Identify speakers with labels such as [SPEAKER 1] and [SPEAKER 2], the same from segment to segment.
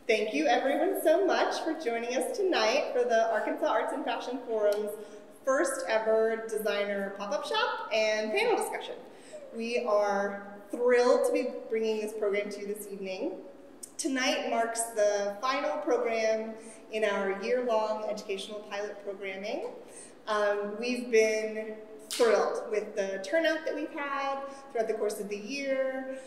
[SPEAKER 1] Thank you everyone so much for joining us tonight for the Arkansas Arts and Fashion Forum's first ever designer pop-up shop and panel discussion. We are thrilled to be bringing this program to you this evening. Tonight marks the final program in our year-long educational pilot programming. We've been thrilled with the turnout that we've had throughout the course of the year.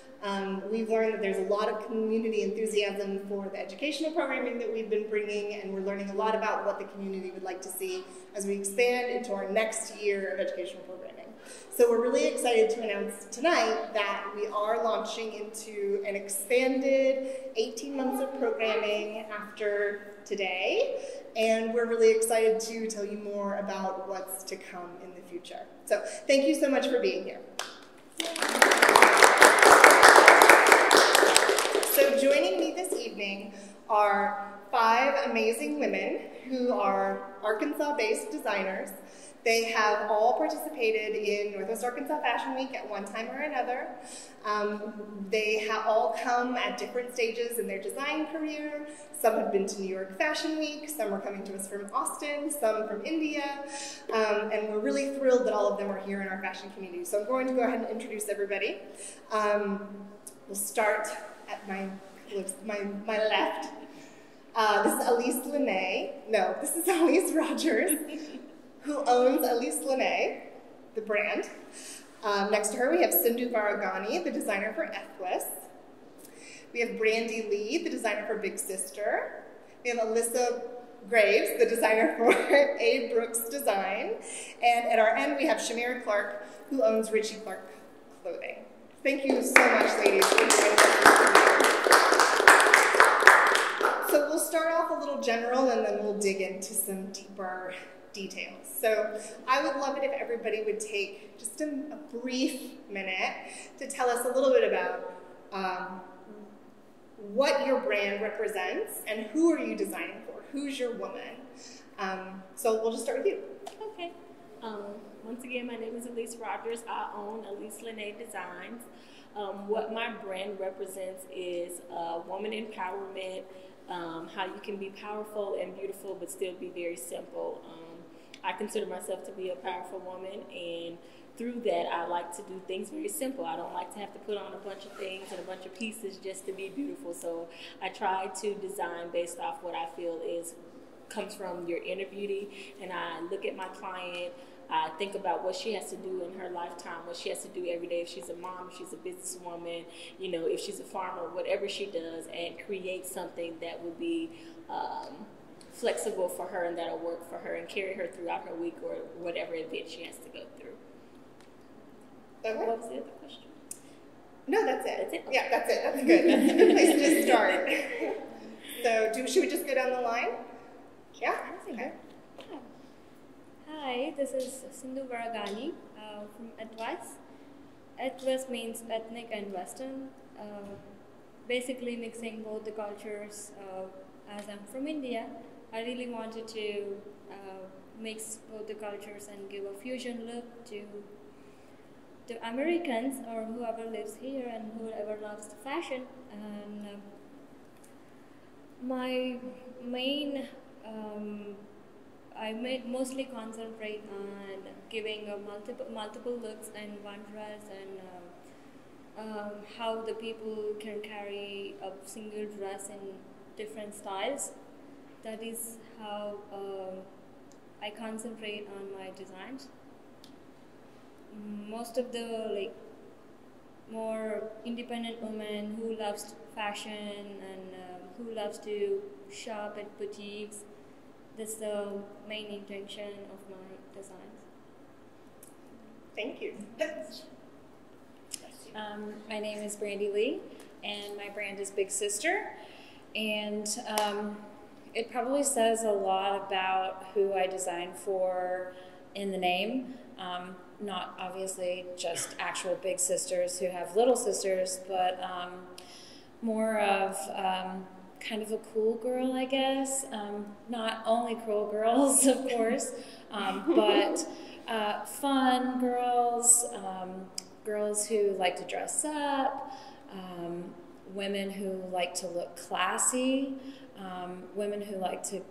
[SPEAKER 1] We've learned that there's a lot of community enthusiasm for the educational programming that we've been bringing, and we're learning a lot about what the community would like to see as we expand into our next year of educational programming. So we're really excited to announce tonight that we are launching into an expanded 18 months of programming after today, and we're really excited to tell you more about what's to come in the future. So thank you so much for being here. So joining me this evening are 5 amazing women who are Arkansas-based designers. They have all participated in Northwest Arkansas Fashion Week at one time or another. They have all come at different stages in their design career. Some have been to New York Fashion Week, some are coming to us from Austin, some from India, and we're really thrilled that all of them are here in our fashion community. So I'm going to go ahead and introduce everybody. We'll start at my left. This is Elise Rodgers, who owns Elise Lene, the brand. Next to her, we have Sindhu Varagani, the designer for Everlast. We have Brandy Lee, the designer for Big Sister. We have Alyssa Graves, the designer for A. Brooks Design. And at our end, we have Shamira Clark, who owns Richie Clark Clothing. Thank you so much, ladies, for joining us. So we'll start off a little general, and then we'll dig into some deeper details. So I would love it if everybody would take just a brief minute to tell us a little bit about what your brand represents and who are you designing for? Who's your woman? So we'll just start with you.
[SPEAKER 2] Okay. Once again, my name is Elise Rodgers. I own Elise Lene Designs. What my brand represents is woman empowerment, how you can be powerful and beautiful but still be very simple. I consider myself to be a powerful woman, and through that I like to do things very simple. I don't like to have to put on a bunch of things and a bunch of pieces just to be beautiful. So I try to design based off what I feel comes from your inner beauty, and I look at my client. I think about what she has to do in her lifetime, what she has to do every day, if she's a mom, if she's a businesswoman, you know, if she's a farmer, whatever she does, and create something that will be flexible for her and that'll work for her and carry her throughout her week or whatever event she has to go through.
[SPEAKER 1] Okay.
[SPEAKER 2] What was the other question?
[SPEAKER 1] No, that's it.
[SPEAKER 2] That's it? Okay.
[SPEAKER 1] Yeah, that's it. That's good. That's a good place to start. So should we just go down the line? Yeah? Okay.
[SPEAKER 3] Hi, this is Sindhu Varagani from Everlast. Everlast means ethnic and Western, basically mixing both the cultures. As I'm from India, I really wanted to mix both the cultures and give a fusion look to Americans or whoever lives here and whoever loves the fashion. And my main I mostly concentrate on giving multiple looks in one dress, and how the people can carry a single dress in different styles. That is how I concentrate on my designs. Most of the more independent women who loves fashion and who loves to shop at boutiques. That's the main intention of my designs.
[SPEAKER 1] Thank you.
[SPEAKER 4] My name is Brandy Lee, and my brand is Big Sister. And it probably says a lot about who I design for in the name. Not obviously just actual big sisters who have little sisters, but more of kind of a cool girl, I guess. Not only cool girls, of course, but fun girls, girls who like to dress up, women who like to look classy, women who like to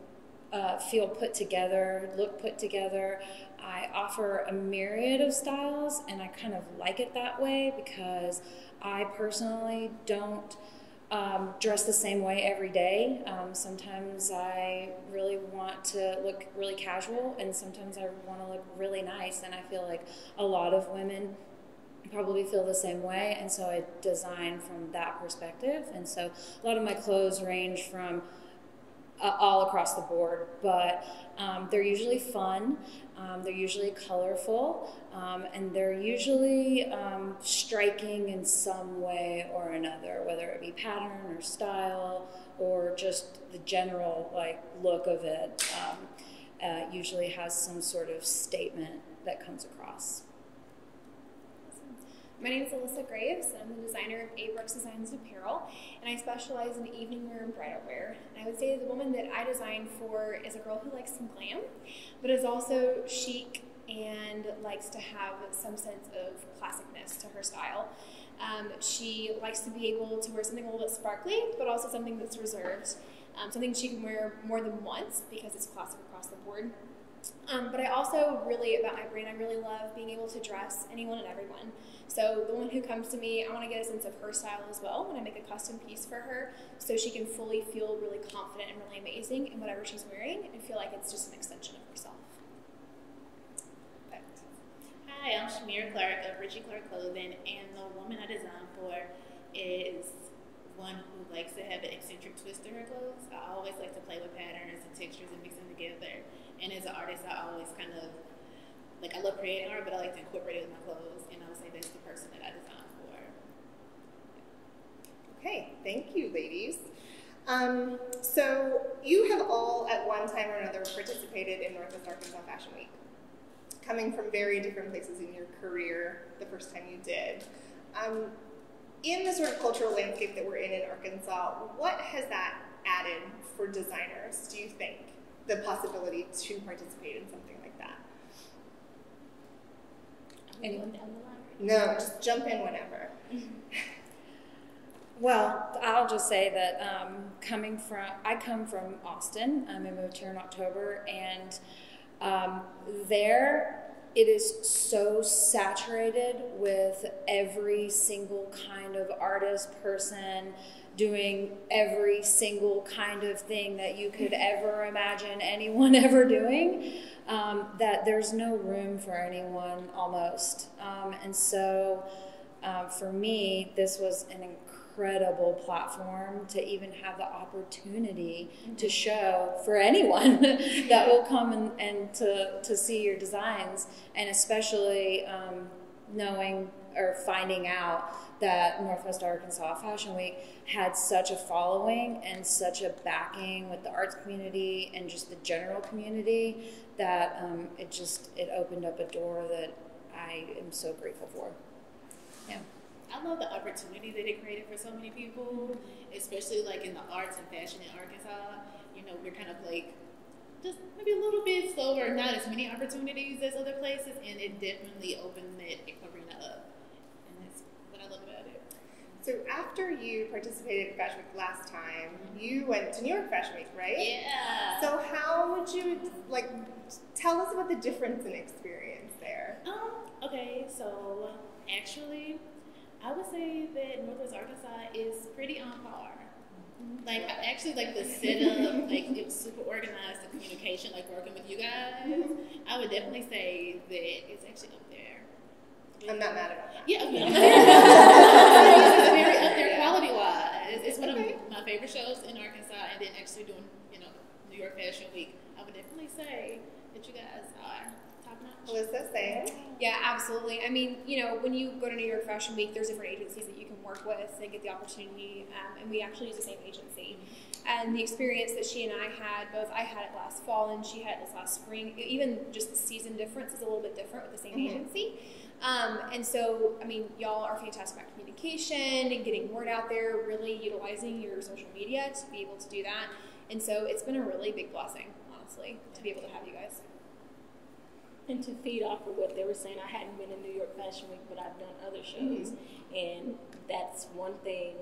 [SPEAKER 4] feel put together, look put together. I offer a myriad of styles, and I kind of like it that way because I personally don't dress the same way every day. Sometimes I really want to look really casual, and sometimes I want to look really nice, and I feel like a lot of women probably feel the same way, and so I design from that perspective. And so a lot of my clothes range from all across the board, but they're usually fun, they're usually colorful, and they're usually striking in some way or another, whether it be pattern or style or just the general look of it. Usually has some sort of statement that comes across.
[SPEAKER 5] My name is Elise Rodgers, and I'm the designer of A. Brooks Designs Apparel, and I specialize in evening wear and bridal wear. And I would say the woman that I design for is a girl who likes some glam, but is also chic and likes to have some sense of classicness to her style. She likes to be able to wear something a little bit sparkly, but also something that's reserved, something she can wear more than once because it's classic across the board. But I also about my brand, I really love being able to dress anyone and everyone. So the woman who comes to me, I want to get a sense of her style as well when I make a custom piece for her, so she can fully feel really confident and really amazing in whatever she's wearing and feel like it's just an extension of herself.
[SPEAKER 1] Perfect.
[SPEAKER 6] Hi, I'm Shamira Clark of Richie Clark Clothing, and the woman I design for is one who likes to have an eccentric twist to her clothes. I always like to play with patterns and textures and mix them together. And as an artist, I always I love creating art, but I like to incorporate it with my clothes, and I would say that's the person that I design for.
[SPEAKER 1] Okay, thank you, ladies. So you have all at one time or another participated in Northwest Arkansas Fashion Week, coming from very different places in your career the first time you did. In the sort of cultural landscape that we're in Arkansas, what has that added for designers, do you think, the possibility to participate in something like that?
[SPEAKER 2] Anyone down the line?
[SPEAKER 1] No, just jump in whenever.
[SPEAKER 4] Well, I'll just say that I come from Austin. I moved here in October, and there it is so saturated with every single kind of artist, person, doing every single kind of thing that you could ever imagine anyone ever doing, that there's no room for anyone almost. And so for me, this was an incredible platform to even have the opportunity to show for anyone that will come and to see your designs, and especially knowing or finding out that Northwest Arkansas Fashion Week had such a following and such a backing with the arts community and just the general community that it opened up a door that I am so grateful for. Yeah.
[SPEAKER 6] I love the opportunity that it created for so many people, especially in the arts and fashion in Arkansas. We're kind of just maybe a little bit slower, not as many opportunities as other places, and it definitely opened that arena up. And that's what I love about it.
[SPEAKER 1] So after you participated in Fashion Week last time, you went to New York Fashion Week, right?
[SPEAKER 6] Yeah.
[SPEAKER 1] So how would you, tell us about the difference in experience there?
[SPEAKER 6] Okay, so actually, I would say that Northwest Arkansas is pretty on par. I actually like the setup, it's super organized, the communication, working with you guys. I would definitely say that it's actually up there.
[SPEAKER 1] I'm not mad about that.
[SPEAKER 6] Yeah, okay. It's very up there quality-wise. It's one of my favorite shows in Arkansas, and then actually doing, New York Fashion Week, I would definitely say that you guys are top-notch.
[SPEAKER 1] Alyssa, same?
[SPEAKER 5] Yeah, absolutely. I mean, when you go to New York Fashion Week, there's different agencies that you can work with and get the opportunity, and we actually use the same agency. And the experience that she and I had, I had it last fall and she had it this last spring, even just the season difference is a little bit different with the same agency. And so, y'all are fantastic about communication and getting word out there, really utilizing your social media to be able to do that. And so it's been a really big blessing, honestly, to be able to have you guys.
[SPEAKER 2] And to feed off of what they were saying, I hadn't been in New York Fashion Week, but I've done other shows, and that's one thing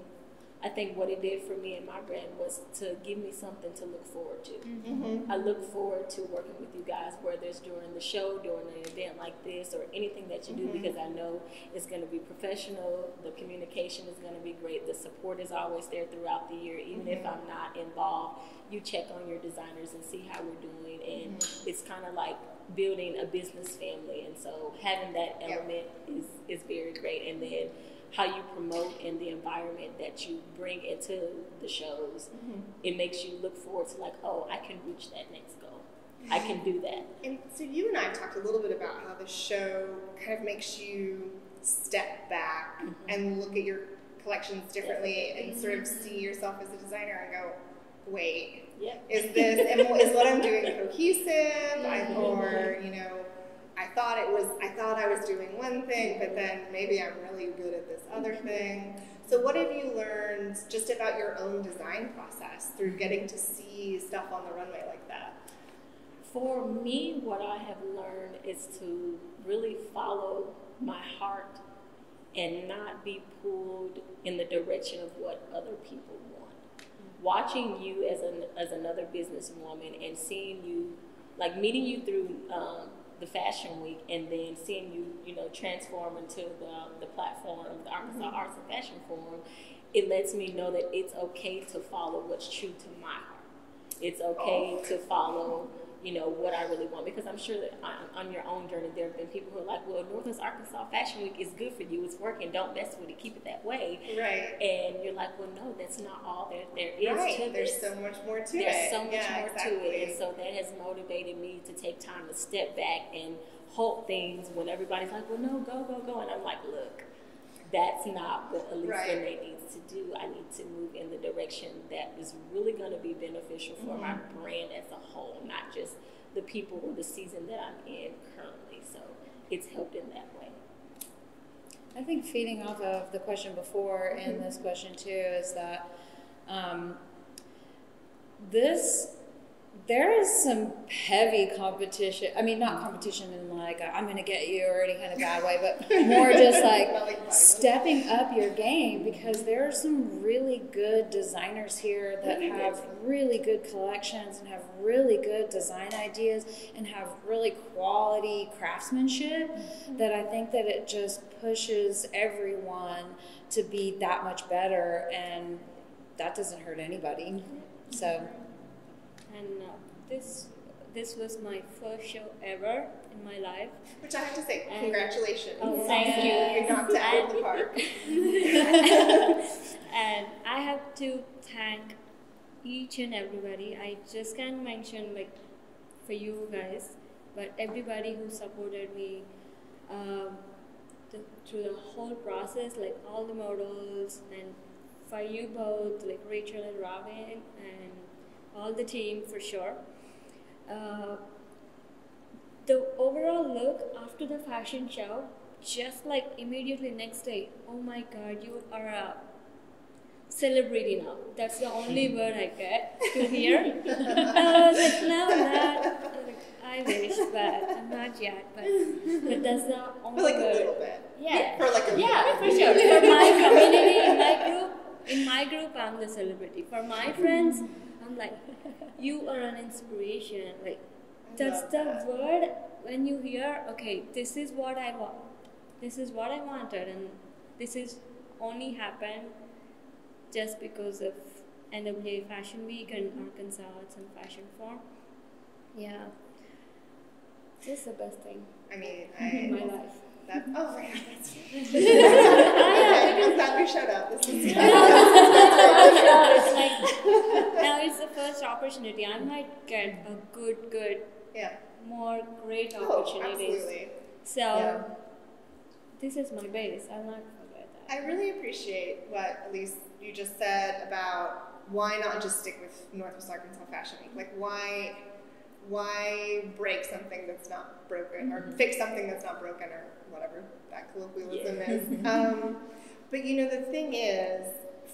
[SPEAKER 2] I think what it did for me and my brand was to give me something to look forward to.
[SPEAKER 1] Mm-hmm.
[SPEAKER 2] I look forward to working with you guys, whether it's during the show, during an event like this, or anything that you do, because I know it's going to be professional, the communication is going to be great, the support is always there throughout the year. Even if I'm not involved, you check on your designers and see how we're doing, and it's kind of like building a business family, and so having that element is very great. And then how you promote and the environment that you bring into the shows, it makes you look forward to like, oh, I can reach that next goal. I can do that.
[SPEAKER 1] And so you and I talked a little bit about how the show kind of makes you step back and look at your collections differently and sort of see yourself as a designer and go, wait, is what I'm doing cohesive? Or, you know, I thought I was doing one thing, but then maybe I'm really good at this other thing. So what have you learned just about your own design process through getting to see stuff on the runway like that?
[SPEAKER 2] For me, what I have learned is to really follow my heart and not be pulled in the direction of what other people want. Watching you as another businesswoman and seeing you, like meeting you through the Fashion Week, and then seeing you, transform into the platform of the Arkansas Arts and Fashion Forum, it lets me know that it's okay to follow what's true to my heart. It's okay to follow, what I really want, because I'm sure that on your own journey, there have been people who are like, well, Northwest Arkansas Fashion Week is good for you. It's working. Don't mess with it. Keep it that way.
[SPEAKER 1] Right.
[SPEAKER 2] And you're like, well, no, that's not all there is to
[SPEAKER 1] There's
[SPEAKER 2] this.
[SPEAKER 1] so much more to it.
[SPEAKER 2] There's so much more to it. And so that has motivated me to take time to step back and hold things when everybody's like, well, no, go. And I'm like, look, that's not what Elise Renee needs to do. I need to move in the direction that is really going to be beneficial for my brand as a whole, not just the people or the season that I'm in currently. So it's helped in that way.
[SPEAKER 4] I think feeding off of the question before and this question too is that there is some heavy competition. I mean, not competition in like I'm going to get you or any kind of bad way, but more just like stepping up your game, because there are some really good designers here that have really good collections and have really good design ideas and have really quality craftsmanship that I think that it just pushes everyone to be that much better, and that doesn't hurt anybody. So.
[SPEAKER 3] And this was my first show ever in my life.
[SPEAKER 1] Which I have to say, congratulations.
[SPEAKER 3] Oh, thank you.
[SPEAKER 1] You knocked it out of the park.
[SPEAKER 3] And I have to thank each and everybody. I just can't mention for you guys, but everybody who supported me through the whole process, all the models, and for you both, Rachel and Robin, and all the team for sure. The overall look after the fashion show, just immediately next day, oh my God, you are a celebrity now. That's the only word I get to hear. I was like, no, I'm not. I wish, but I'm not yet. But that's the only word.
[SPEAKER 1] A little bit.
[SPEAKER 3] Yeah.
[SPEAKER 1] For a
[SPEAKER 3] for sure. For my community, in my group, I'm the celebrity. For my friends, I'm like, you are an inspiration. That's the word when you hear, okay, this is what I want. This is what I wanted, and this is only happened just because of NWA Fashion Week and Arkansas Arts and Fashion Forum. Yeah. This is the best thing in my life.
[SPEAKER 1] Oh my God, that's not your shout out. This is
[SPEAKER 3] now it's the first opportunity. I might get a good, more great opportunities.
[SPEAKER 1] Absolutely.
[SPEAKER 3] So this is my base. I'll not forget that.
[SPEAKER 1] I really appreciate what Elise you just said about why not just stick with Northwest Arkansas Fashion Week. Why break something that's not broken, or fix something that's not broken, or whatever that colloquialism is. But the thing is,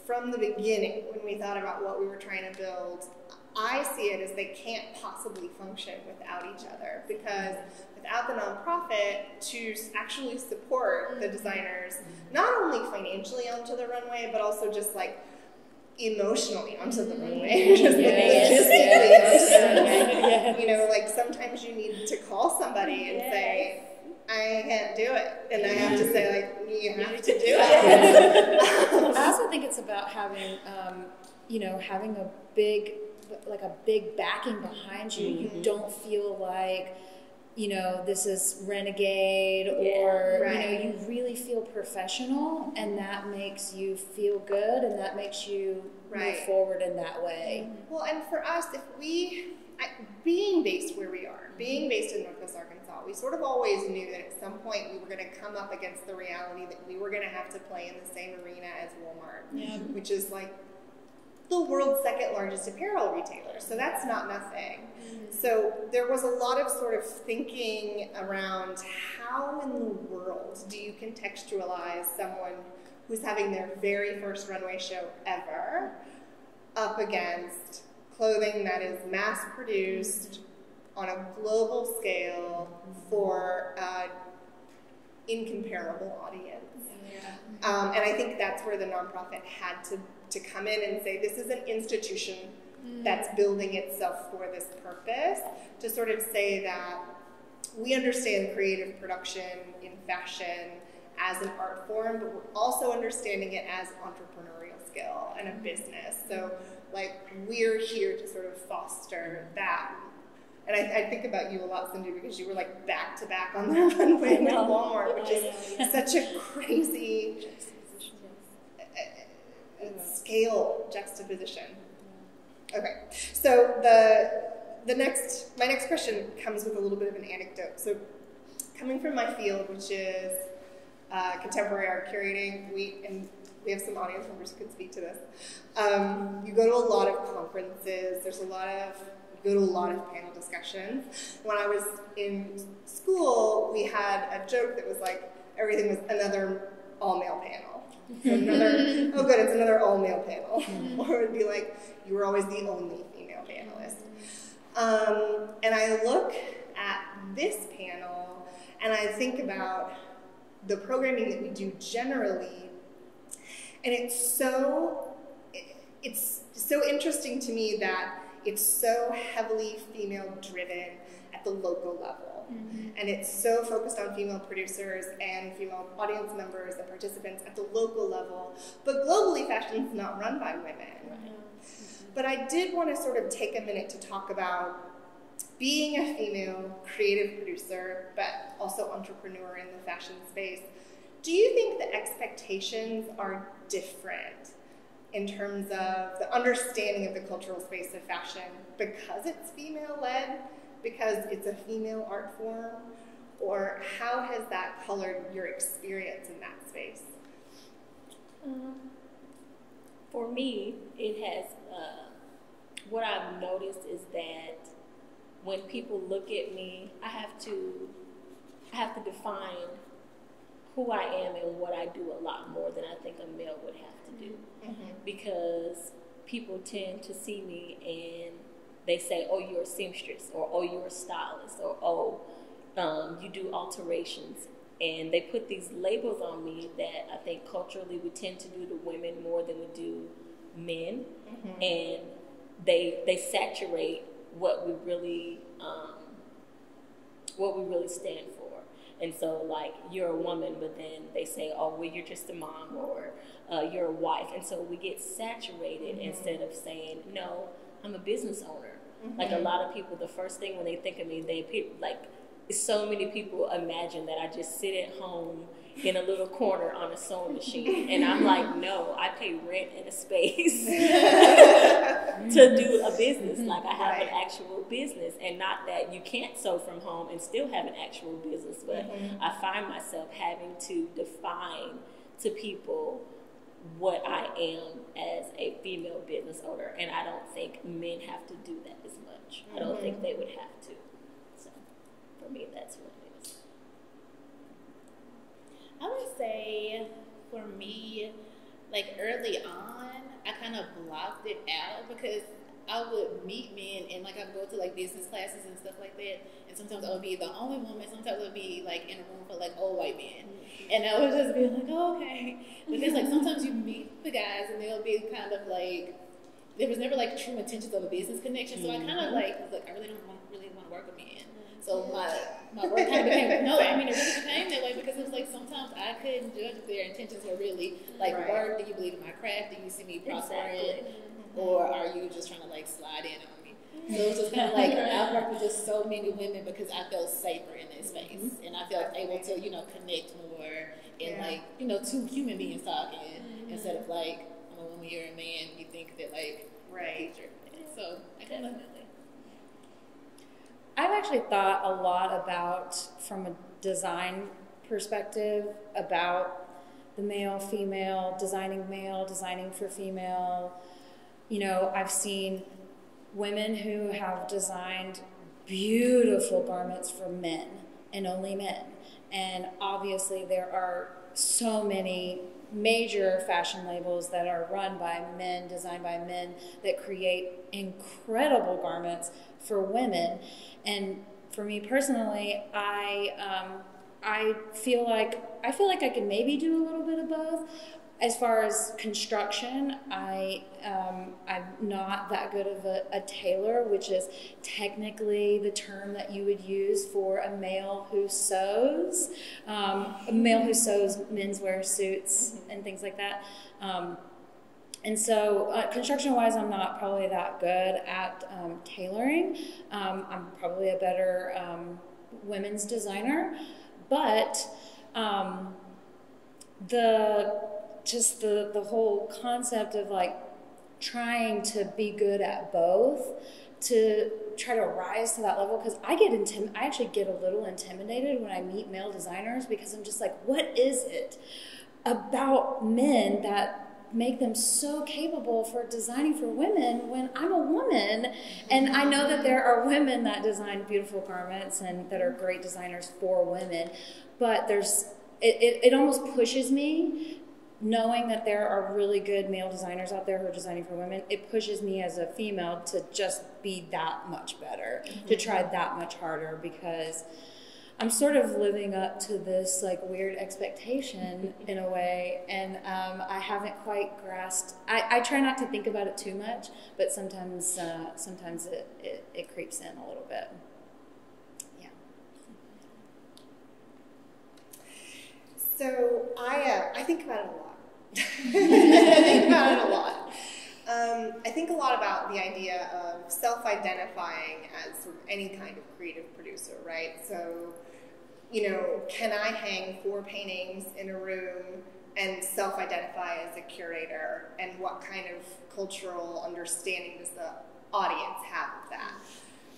[SPEAKER 1] from the beginning, when we thought about what we were trying to build, I see it as they can't possibly function without each other, because without the nonprofit to actually support the designers, not only financially onto the runway, but also just emotionally onto the runway, just like logistically onto the runway. You know, like sometimes you need to call somebody and say, I can't do it, and I have to say, like, you have to do it.
[SPEAKER 4] I also think it's about having, you know, having a big backing behind you. You don't feel like, you know, this is renegade or, you know, you really feel professional, and that makes you feel good, and that makes you move forward in that way.
[SPEAKER 1] Well, and for us, if being based where we are, being based in Northwest Arkansas, we sort of always knew that at some point we were going to come up against the reality that we were going to have to play in the same arena as Walmart, which is like the world's second largest apparel retailer. So that's not nothing. So there was a lot of sort of thinking around how in the world do you contextualize someone who's having their very first runway show ever up against clothing that is mass produced on a global scale for an incomparable audience. And I think that's where the nonprofit had to come in and say, this is an institution that's building itself for this purpose, to sort of say that we understand creative production in fashion as an art form, but we're also understanding it as entrepreneurial skill and a business. So, like, we're here to sort of foster that. And I think about you a lot, Cindy, because you were like back to back on the runway with Walmart, which is such a crazy scale juxtaposition. Okay, so my next question comes with a little bit of an anecdote. So, coming from my field, which is contemporary art curating, we have some audience members who could speak to this. You go to a lot of conferences. You go to a lot of panel discussions. When I was in school, we had a joke that was like, everything was another all-male panel. So it's another all-male panel. Or it would be like, you were always the only female panelist. And I look at this panel, and I think about the programming that we do generally, and it's so interesting to me that it's so heavily female-driven at the local level. And it's so focused on female producers and female audience members and participants at the local level. But globally, fashion's not run by women. But I did want to sort of take a minute to talk about being a female creative producer, but also entrepreneur in the fashion space. Do you think the expectations are different in terms of the understanding of the cultural space of fashion because it's female-led, because it's a female art form, or how has that colored your experience in that space?
[SPEAKER 2] For me, it has, what I've noticed is that when people look at me, I have to define who I am and what I do a lot more than I think a male would have to do. Because people tend to see me and they say, oh, you're a seamstress, or oh, you're a stylist, or oh, you do alterations. And they put these labels on me that I think culturally we tend to do to women more than we do men. And they saturate what we really stand for. And so, like, you're a woman, but then they say, oh, well, you're just a mom, or you're a wife. And so we get saturated instead of saying, no, I'm a business owner. Like, a lot of people, the first thing when they think of me, so many people imagine that I just sit at home in a little corner on a sewing machine. And I'm like, no, I pay rent in a space to do a business. Like, I have an actual business, and not that you can't sew from home and still have an actual business, but I find myself having to define to people what I am as a female business owner, and I don't think men have to do that as much. I don't think they would have to. So for me, that's what it is.
[SPEAKER 6] I would say for me, like early on, I kind of blocked it out because I would meet men and like I would go to like business classes and stuff like that, and sometimes I would be the only woman, sometimes I would be like in a room for like old white men, and I would just be like, oh, okay. But there's like sometimes you meet the guys and they'll be kind of like, there was never like true intentions of a business connection, so I kind of like was like, I really don't really want to work with men. So my work kind of became, no, I mean, it really became that way because it was like sometimes I couldn't judge if their intentions were really like work. Do you believe in my craft? Do you see me prospering? Or are you just trying to like slide in on me? So it's just kind of like I've worked with just so many women because I felt safer in that space, and I felt able to connect more and like two human beings talking instead of like I'm a woman, you're a man. You think that like so I kind of.
[SPEAKER 4] I've actually thought a lot about, from a design perspective, about the male, female, designing for female. I've seen women who have designed beautiful garments for men and only men. And obviously there are so many major fashion labels that are run by men, designed by men, that create incredible garments for women. And for me personally, I feel like I could maybe do a little bit of both. As far as construction, I'm not that good of a tailor, which is technically the term that you would use for a male who sews. A male who sews menswear suits and things like that. And so construction-wise, I'm not probably that good at tailoring. I'm probably a better women's designer. But the whole concept of like trying to be good at both, to try to rise to that level, because I actually get a little intimidated when I meet male designers, because I'm just like, what is it about men that make them so capable for designing for women when I'm a woman? And I know that there are women that design beautiful garments and that are great designers for women, but it almost pushes me, knowing that there are really good male designers out there who are designing for women. It pushes me as a female to just be that much better, to try that much harder, because I'm sort of living up to this like weird expectation in a way, and I haven't quite grasped. I try not to think about it too much, but sometimes it creeps in a little bit. Yeah.
[SPEAKER 1] So I think about it a lot. I think about it a lot. I think a lot about the idea of self-identifying as sort of any kind of creative producer, right? So, can I hang 4 paintings in a room and self-identify as a curator? And what kind of cultural understanding does the audience have of that?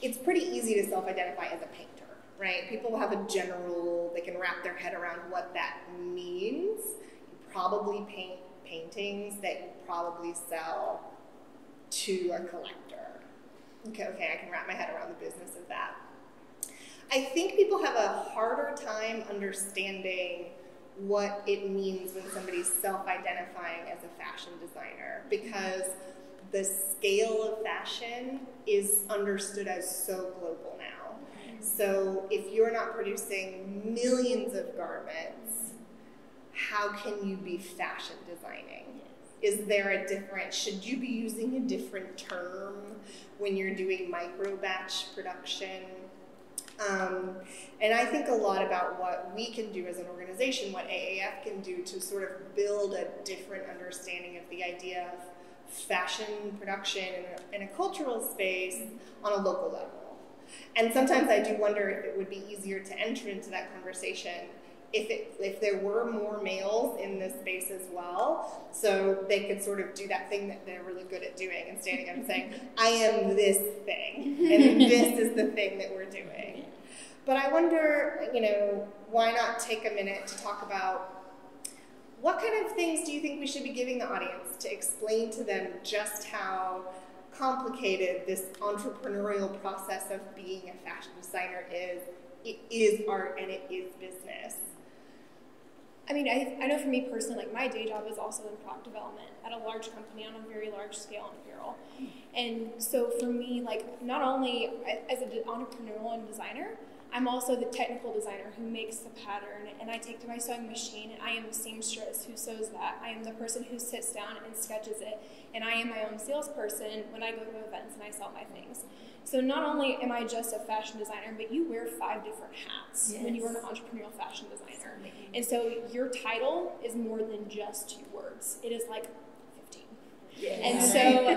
[SPEAKER 1] It's pretty easy to self-identify as a painter, right? People have a general, they can wrap their head around what that means. You probably paint paintings that you probably sell to a collector. Okay, I can wrap my head around the business of that. I think people have a harder time understanding what it means when somebody's self-identifying as a fashion designer, because the scale of fashion is understood as so global now. So if you're not producing millions of garments, how can you be fashion designing? Is there a different, should you be using a different term when you're doing micro batch production? And I think a lot about what we can do as an organization, what AAF can do to sort of build a different understanding of the idea of fashion production in a cultural space on a local level. And sometimes I do wonder if it would be easier to enter into that conversation if there were more males in this space as well, so they could sort of do that thing that they're really good at doing and standing up and saying, I am this thing, and this is the thing that we're doing. But I wonder, why not take a minute to talk about what kind of things do you think we should be giving the audience to explain to them just how complicated this entrepreneurial process of being a fashion designer is. It is art and it is business.
[SPEAKER 5] I mean, I know for me personally, like my day job is also in product development at a large company on a very large scale in apparel. And so for me, like, not only as an entrepreneur and designer, I'm also the technical designer who makes the pattern, and I take to my sewing machine, and I am the seamstress who sews that. I am the person who sits down and sketches it, and I am my own salesperson when I go to events and I sell my things. So not only am I just a fashion designer, but you wear 5 different hats when you are an entrepreneurial fashion designer. And so your title is more than just 2 words. It is like 15. Yes. And so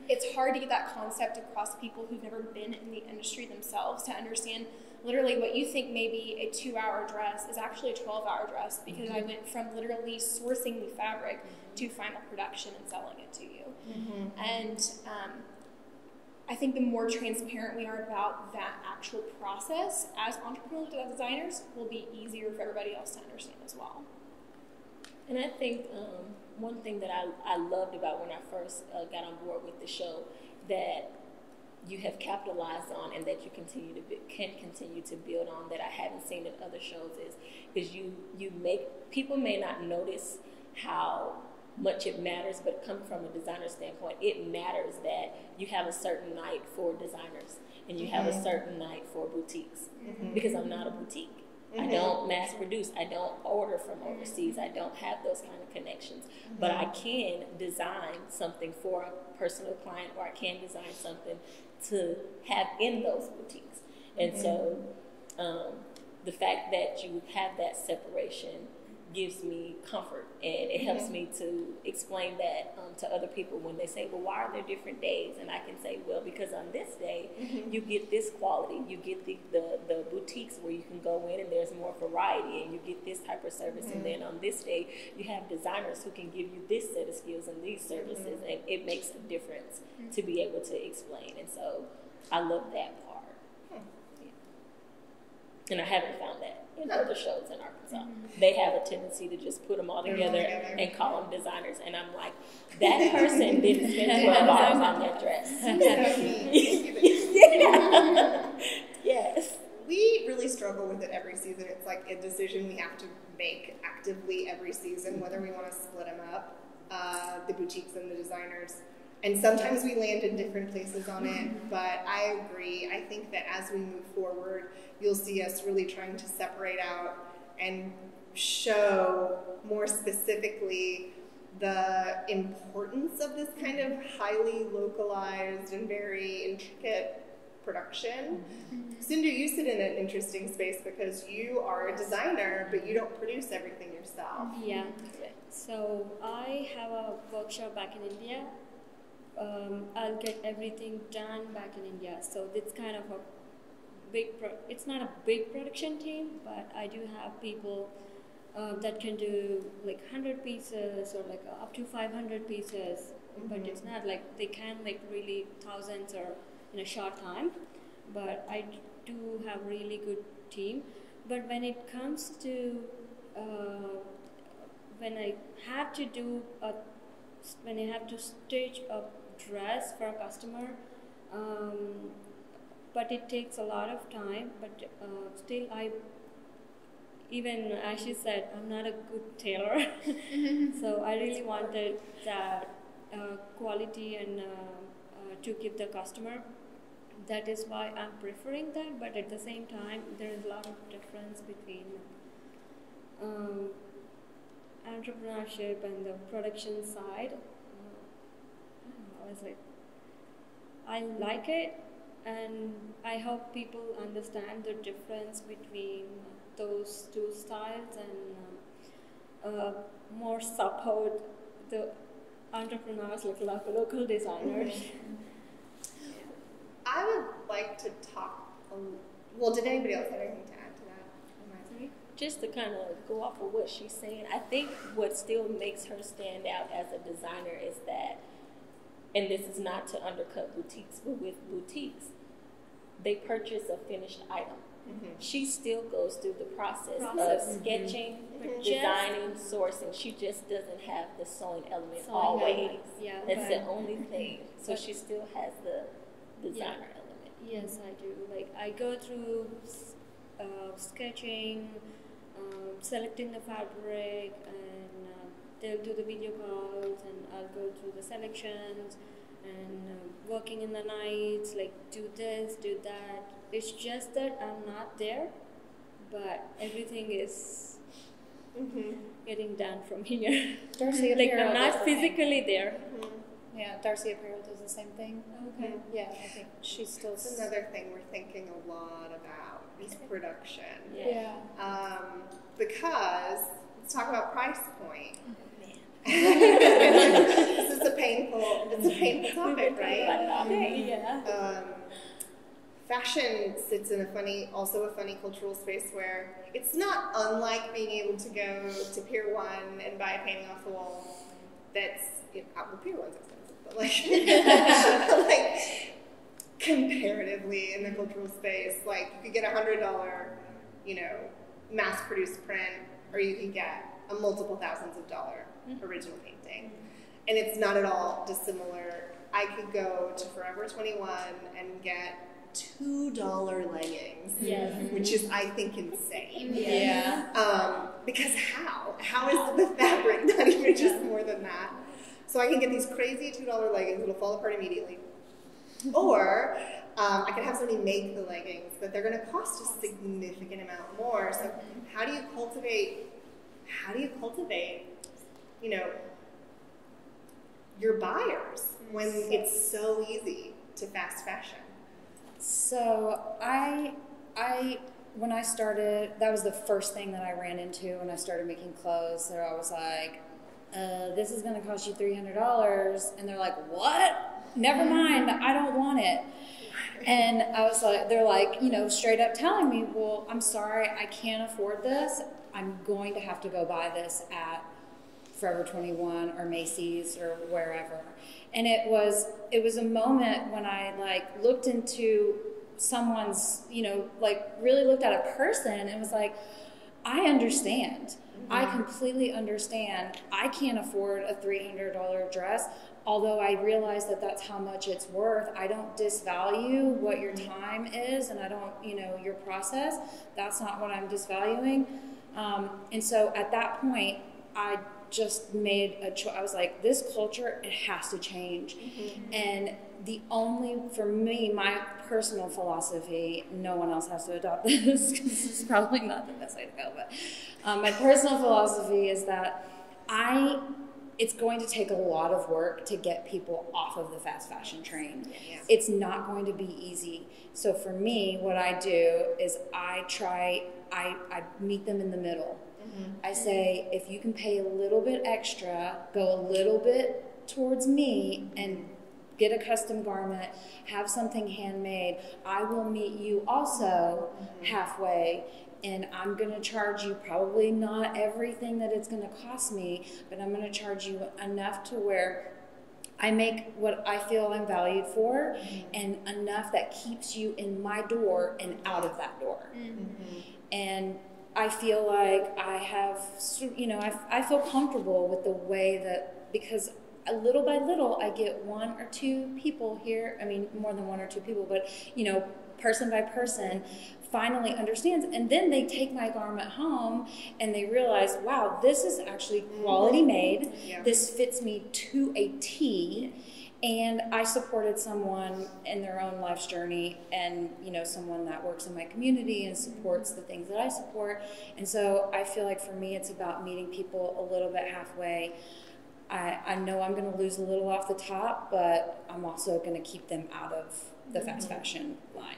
[SPEAKER 5] it's hard to get that concept across people who've never been in the industry themselves to understand literally what you think may be a 2-hour dress is actually a 12-hour dress, because I went from literally sourcing the fabric to final production and selling it to you. And I think the more transparent we are about that actual process as entrepreneurial designers will be easier for everybody else to understand as well.
[SPEAKER 2] And I think one thing that I loved about when I first got on board with the show that you have capitalized on and that you can continue to build on that I haven't seen in other shows is you make people may not notice how much it matters, but come from a designer standpoint, it matters that you have a certain night for designers and you have a certain night for boutiques, because I'm not a boutique. I don't mass produce. I don't order from overseas. I don't have those kind of connections. But I can design something for a personal client, or I can design something to have in those boutiques. And so the fact that you have that separation gives me comfort, and it helps me to explain that to other people when they say, well, why are there different days? And I can say, well, because on this day you get this quality, you get the boutiques where you can go in and there's more variety and you get this type of service, and then on this day you have designers who can give you this set of skills and these services, and it makes a difference to be able to explain. And so I love that part. And I haven't found that in other shows in Arkansas. They have a tendency to just put them all together and call them designers. And I'm like, that person didn't spend 12 hours on their dress. Yes.
[SPEAKER 1] We really struggle with it every season. It's like a decision we have to make actively every season, whether we want to split them up, the boutiques and the designers. And sometimes we land in different places on it, but I agree. I think that as we move forward, you'll see us really trying to separate out and show more specifically the importance of this kind of highly localized and very intricate production. Cindy, you sit in an interesting space because you are a designer, but you don't produce everything yourself.
[SPEAKER 3] Yeah. So I have a workshop back in India. I'll get everything done back in India. So it's kind of a it's not a big production team, but I do have people that can do like 100 pieces or like up to 500 pieces. But it's not like they can make really thousands or in a short time. But I do have really good team. But when it comes to when I have to stitch a dress for a customer, but it takes a lot of time, but still even as she said, I'm not a good tailor. So I really wanted that quality and to give the customer. That is why I'm preferring that, but at the same time there is a lot of difference between entrepreneurship and the production side. I was like, I like it, and I hope people understand the difference between those two styles and more support the entrepreneurs, like local designers.
[SPEAKER 1] I would like to talk. Well, did anybody else have anything to add to that?
[SPEAKER 2] Just to kind of go off of what she's saying, I think what still makes her stand out as a designer is that, and this is not to undercut boutiques, but with boutiques, they purchase a finished item. She still goes through the process of sketching, designing, sourcing. She just doesn't have the sewing element always.
[SPEAKER 3] Yeah,
[SPEAKER 2] that's the only thing. So she still has the designer element.
[SPEAKER 3] Yes, I do. Like I go through sketching, selecting the fabric, and they'll do the video calls, and I'll go through the selections and working in the nights, like do this, do that. It's just that I'm not there, but everything is getting done from here.
[SPEAKER 4] Darcy
[SPEAKER 3] Like
[SPEAKER 4] Apparel
[SPEAKER 3] I'm
[SPEAKER 4] does
[SPEAKER 3] not
[SPEAKER 4] the same.
[SPEAKER 3] physically there.
[SPEAKER 4] Yeah, Darcy Apparel does the same thing.
[SPEAKER 3] Okay.
[SPEAKER 4] Yeah, I think she's still.
[SPEAKER 1] That's another thing we're thinking a lot about is production.
[SPEAKER 4] Yeah.
[SPEAKER 1] Because let's talk about price point. This is a painful topic, right?
[SPEAKER 3] Yeah.
[SPEAKER 1] Fashion sits in a funny cultural space where it's not unlike being able to go to Pier 1 and buy a painting off the wall. That's well, Pier 1's expensive, but like comparatively in the cultural space, like you could get $100, mass-produced print, or you can get a multiple thousands of dollar original painting, and it's not at all dissimilar. I could go to Forever 21 and get $2 leggings, which is, I think, insane. Because how is the fabric not even just more than that? So I can get these crazy $2 leggings that'll fall apart immediately, or I can have somebody make the leggings, but they're going to cost a significant amount more. So how do you cultivate your buyers when it's so easy to fast fashion?
[SPEAKER 4] So when I started, that was the first thing that I ran into when I started making clothes. So I was like, this is going to cost you $300. And they're like, what? Never mind. I don't want it. And I was like, they're like, straight up telling me, well, I'm sorry, I can't afford this. I'm going to have to go buy this at Forever 21 or Macy's or wherever. And it was a moment when I looked into someone's, really looked at a person and was like, I understand. I completely understand. I can't afford a $300 dress, although I realize that that's how much it's worth. I don't disvalue what your time is, and I don't, your process. That's not what I'm disvaluing. And so at that point, I just made a choice. I was like, this culture, it has to change. And for me, my personal philosophy, no one else has to adopt this because this is probably not the best way to go, but my personal philosophy is that it's going to take a lot of work to get people off of the fast fashion train. It's not going to be easy. So for me, what I do is I meet them in the middle. I say, if you can pay a little bit extra, go a little bit towards me and get a custom garment, have something handmade, I will meet you also halfway, and I'm going to charge you probably not everything that it's going to cost me, but I'm going to charge you enough to where I make what I feel I'm valued for, and enough that keeps you in my door and out of that door. And I feel like I have, I feel comfortable with the way that, because little by little, I get one or two people here, more than one or two people, but, person by person, finally understands, and then they take my garment home and they realize, wow, this is actually quality made. This fits me to a T. And I supported someone in their own life's journey, and someone that works in my community and supports the things that I support. And so I feel like for me, it's about meeting people a little bit halfway. I know I'm going to lose a little off the top, but I'm also going to keep them out of the fast fashion line.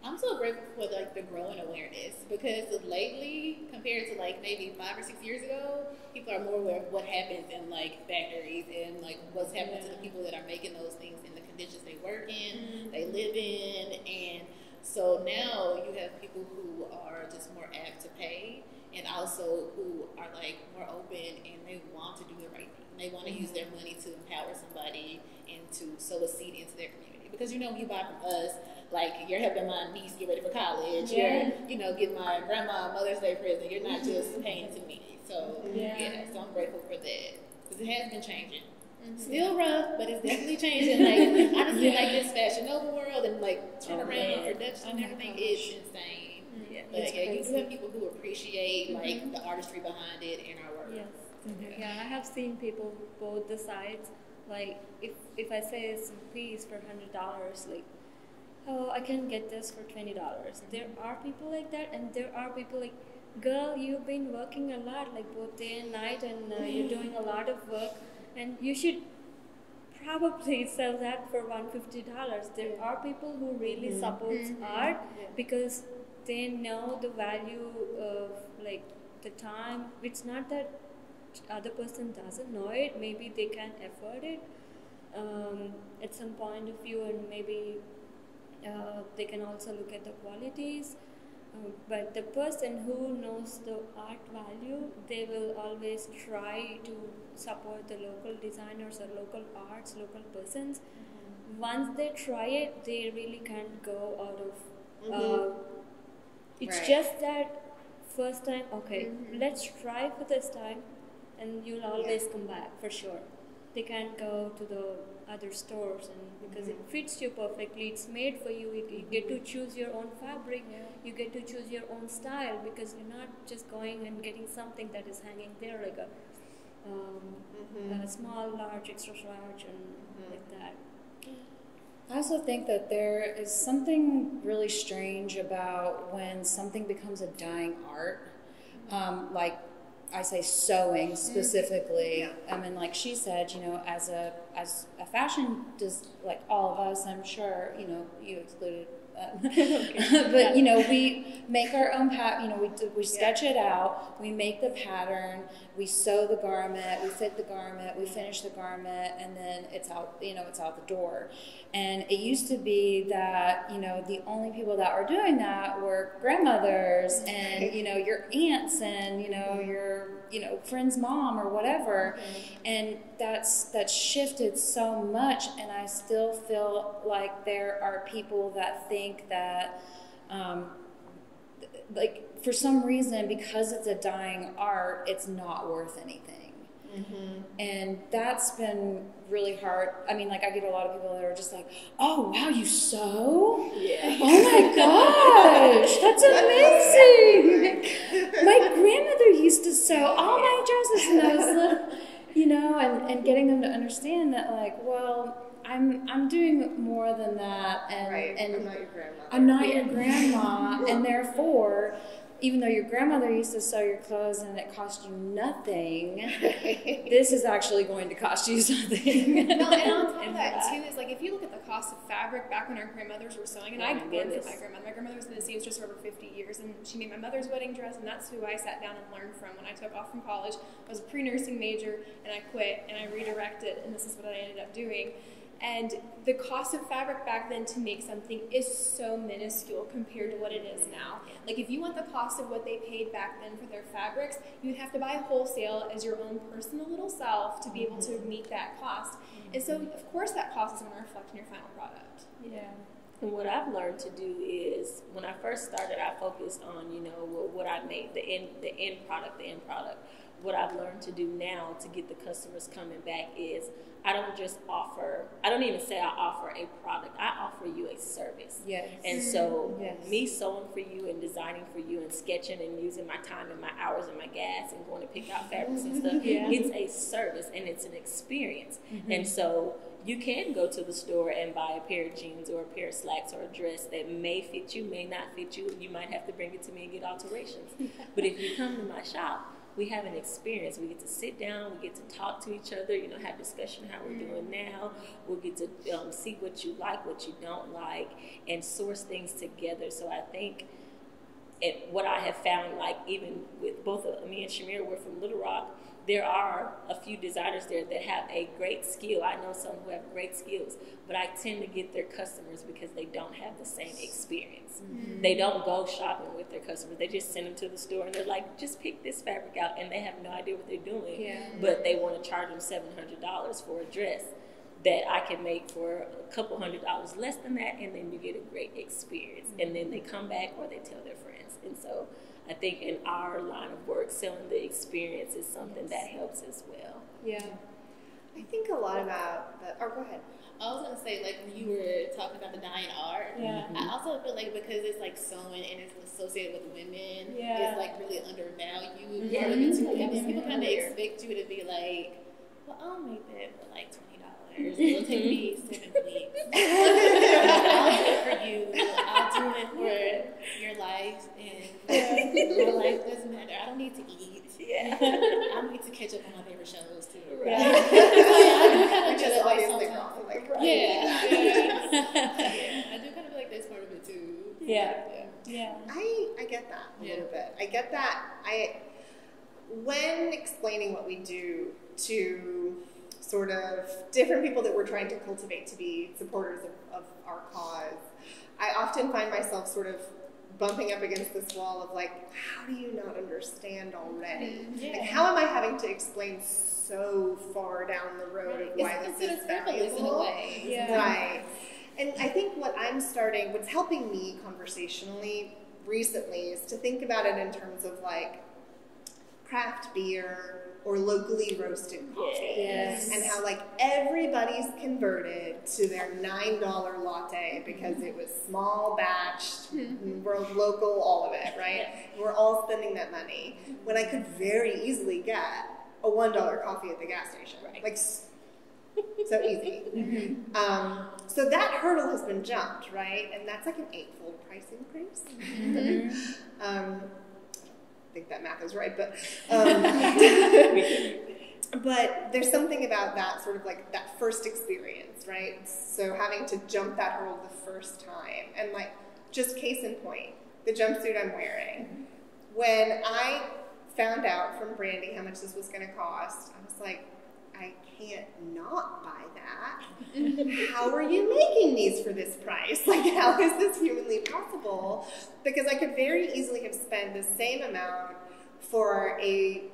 [SPEAKER 6] I'm so grateful for the growing awareness, because lately, compared to maybe 5 or 6 years ago, people are more aware of what happens in factories and what's happening to the people that are making those things in the conditions they work in, they live in, and so now you have people who are just more apt to pay, and also who are more open, and they want to do the right thing. They want to use their money to empower somebody and to sow a seed into their community. Because when you buy from us, you're helping my niece get ready for college. You're, getting my grandma a Mother's Day present. You're not just paying to me. So, so I'm grateful for that. Because it has been changing. Still rough, but it's definitely changing. Honestly, this Fashion Nova world and turnaround production and everything is insane. But you do have people who appreciate the artistry behind it and our work.
[SPEAKER 3] Yeah, I have seen people both the sides. Like if I say it's a piece for $100, like, oh, I can get this for $20. There are people like that, and there are people like, girl, you've been working a lot, like both day and night, and you're doing a lot of work, and you should probably sell that for $150. There are people who really supports art because they know the value of like the time. It's not that other person doesn't know it. Maybe they can't afford it at some point of view, and maybe they can also look at the qualities. But the person who knows the art value, they will always try to support the local designers or local arts, local persons. Once they try it, they really can't go out of. It's just that first time, okay, let's try for this time, and you'll always come back for sure. They can't go to the other stores, and because it fits you perfectly, it's made for you. You get to choose your own fabric, you get to choose your own style, because you're not just going and getting something that is hanging there like a small, large, extra large, and like that.
[SPEAKER 4] I also think that there is something really strange about when something becomes a dying art, like I say sewing specifically. I mean, like she said, you know, as a fashion, just like all of us, I'm sure, you know, you excluded. But you know, we make our own you know, we sketch it out, we make the pattern, we sew the garment, we fit the garment, we finish the garment, and then it's out, you know, it's out the door. And it used to be that, you know, the only people that were doing that were grandmothers and, you know, your aunts and, you know, your, you know, friend's mom or whatever. And that's shifted so much, and I still feel like there are people that think that like for some reason, because it's a dying art, it's not worth anything. And that's been really hard. I mean, like I get a lot of people that are just like, oh wow, you sew? Yeah. Oh my gosh, that's amazing. My grandmother used to sew all my dresses, and I was like, you know, and getting them to understand that, like, well, I'm doing more than that, and
[SPEAKER 1] I'm not your grandmother.
[SPEAKER 4] I'm not your grandma, and therefore, even though your grandmother used to sew your clothes and it cost you nothing, this is actually going to cost you something.
[SPEAKER 5] No, and on top of that too is like, if you look at the cost of fabric back when our grandmothers were sewing, and I learned from my grandmother. My grandmother was in the seamstress for over 50 years, and she made my mother's wedding dress, and that's who I sat down and learned from when I took off from college. I was a pre-nursing major, and I quit, and I redirected, and this is what I ended up doing. And the cost of fabric back then to make something is so minuscule compared to what it is now. Like if you want the cost of what they paid back then for their fabrics, you'd have to buy wholesale as your own personal little self to be able to meet that cost. And so of course that cost is going to reflect in your final product.
[SPEAKER 2] Yeah. And what I've learned to do is, when I first started, I focused on, you know, what I made, the end product. What I've learned to do now to get the customers coming back is I don't even say I offer a product. I offer you a service.
[SPEAKER 4] Yes.
[SPEAKER 2] And so me sewing for you and designing for you and sketching and using my time and my hours and my gas and going to pick out fabrics and stuff, it's a service and it's an experience. And so you can go to the store and buy a pair of jeans or a pair of slacks or a dress that may fit you, may not fit you. You might have to bring it to me and get alterations. But if you come to my shop, we have an experience. We get to sit down, we get to talk to each other, you know, have discussion how we're doing now. We'll get to see what you like, what you don't like, and source things together. So I think what I have found, like even with both of me and Shamira, we're from Little Rock, there are a few designers there that have a great skill. I know some who have great skills, but I tend to get their customers because they don't have the same experience. They don't go shopping with their customers. They just send them to the store and they're like, just pick this fabric out, and they have no idea what they're doing. But they want to charge them $700 for a dress that I can make for a couple $100 less than that, and then you get a great experience. And then they come back or they tell their friends. And so I think in our line of work, selling the experience is something that helps as well.
[SPEAKER 1] Yeah. I think a lot about that. Or go ahead.
[SPEAKER 6] I was going to say, like, when you were talking about the dying art, I also feel like because it's like sewing and it's associated with women, it's like really undervalued. Part of it too. Like, I mean, people kind of expect you to be like well, I'll make that for like $20. It'll take me 7 weeks. I'll do it for you. I'll do it for your life, and my life doesn't matter. I don't need to eat. Yeah. I need to catch up on my favorite shows too. Right.
[SPEAKER 1] Which is obviously wrong. Like, right.
[SPEAKER 6] Yeah. I do kind of feel like that's part of it too.
[SPEAKER 4] Yeah.
[SPEAKER 1] I get that a little bit. I get that. When explaining what we do to sort of different people that we're trying to cultivate to be supporters of our cause, I often find myself sort of bumping up against this wall of like, how do you not understand already? Like, how am I having to explain so far down the road of why this is valuable? Right. And I think what's helping me conversationally recently is to think about it in terms of like craft beer or locally roasted coffee.
[SPEAKER 4] Yes.
[SPEAKER 1] And how like everybody's converted to their $9 latte because it was small batched, we're local, all of it, right? We're all spending that money when I could very easily get a $1 coffee at the gas station. Right. Like, so easy. So that hurdle has been jumped, right? And that's like an 8-fold price increase. I think that math is right, but but there's something about that sort of like that first experience, right? So having to jump that hurdle the first time, and like just case in point, the jumpsuit I'm wearing. When I found out from Brandy how much this was going to cost, I was like, I can't not buy that. How are you making these for this price? Like, how is this humanly possible? Because I could very easily have spent the same amount for a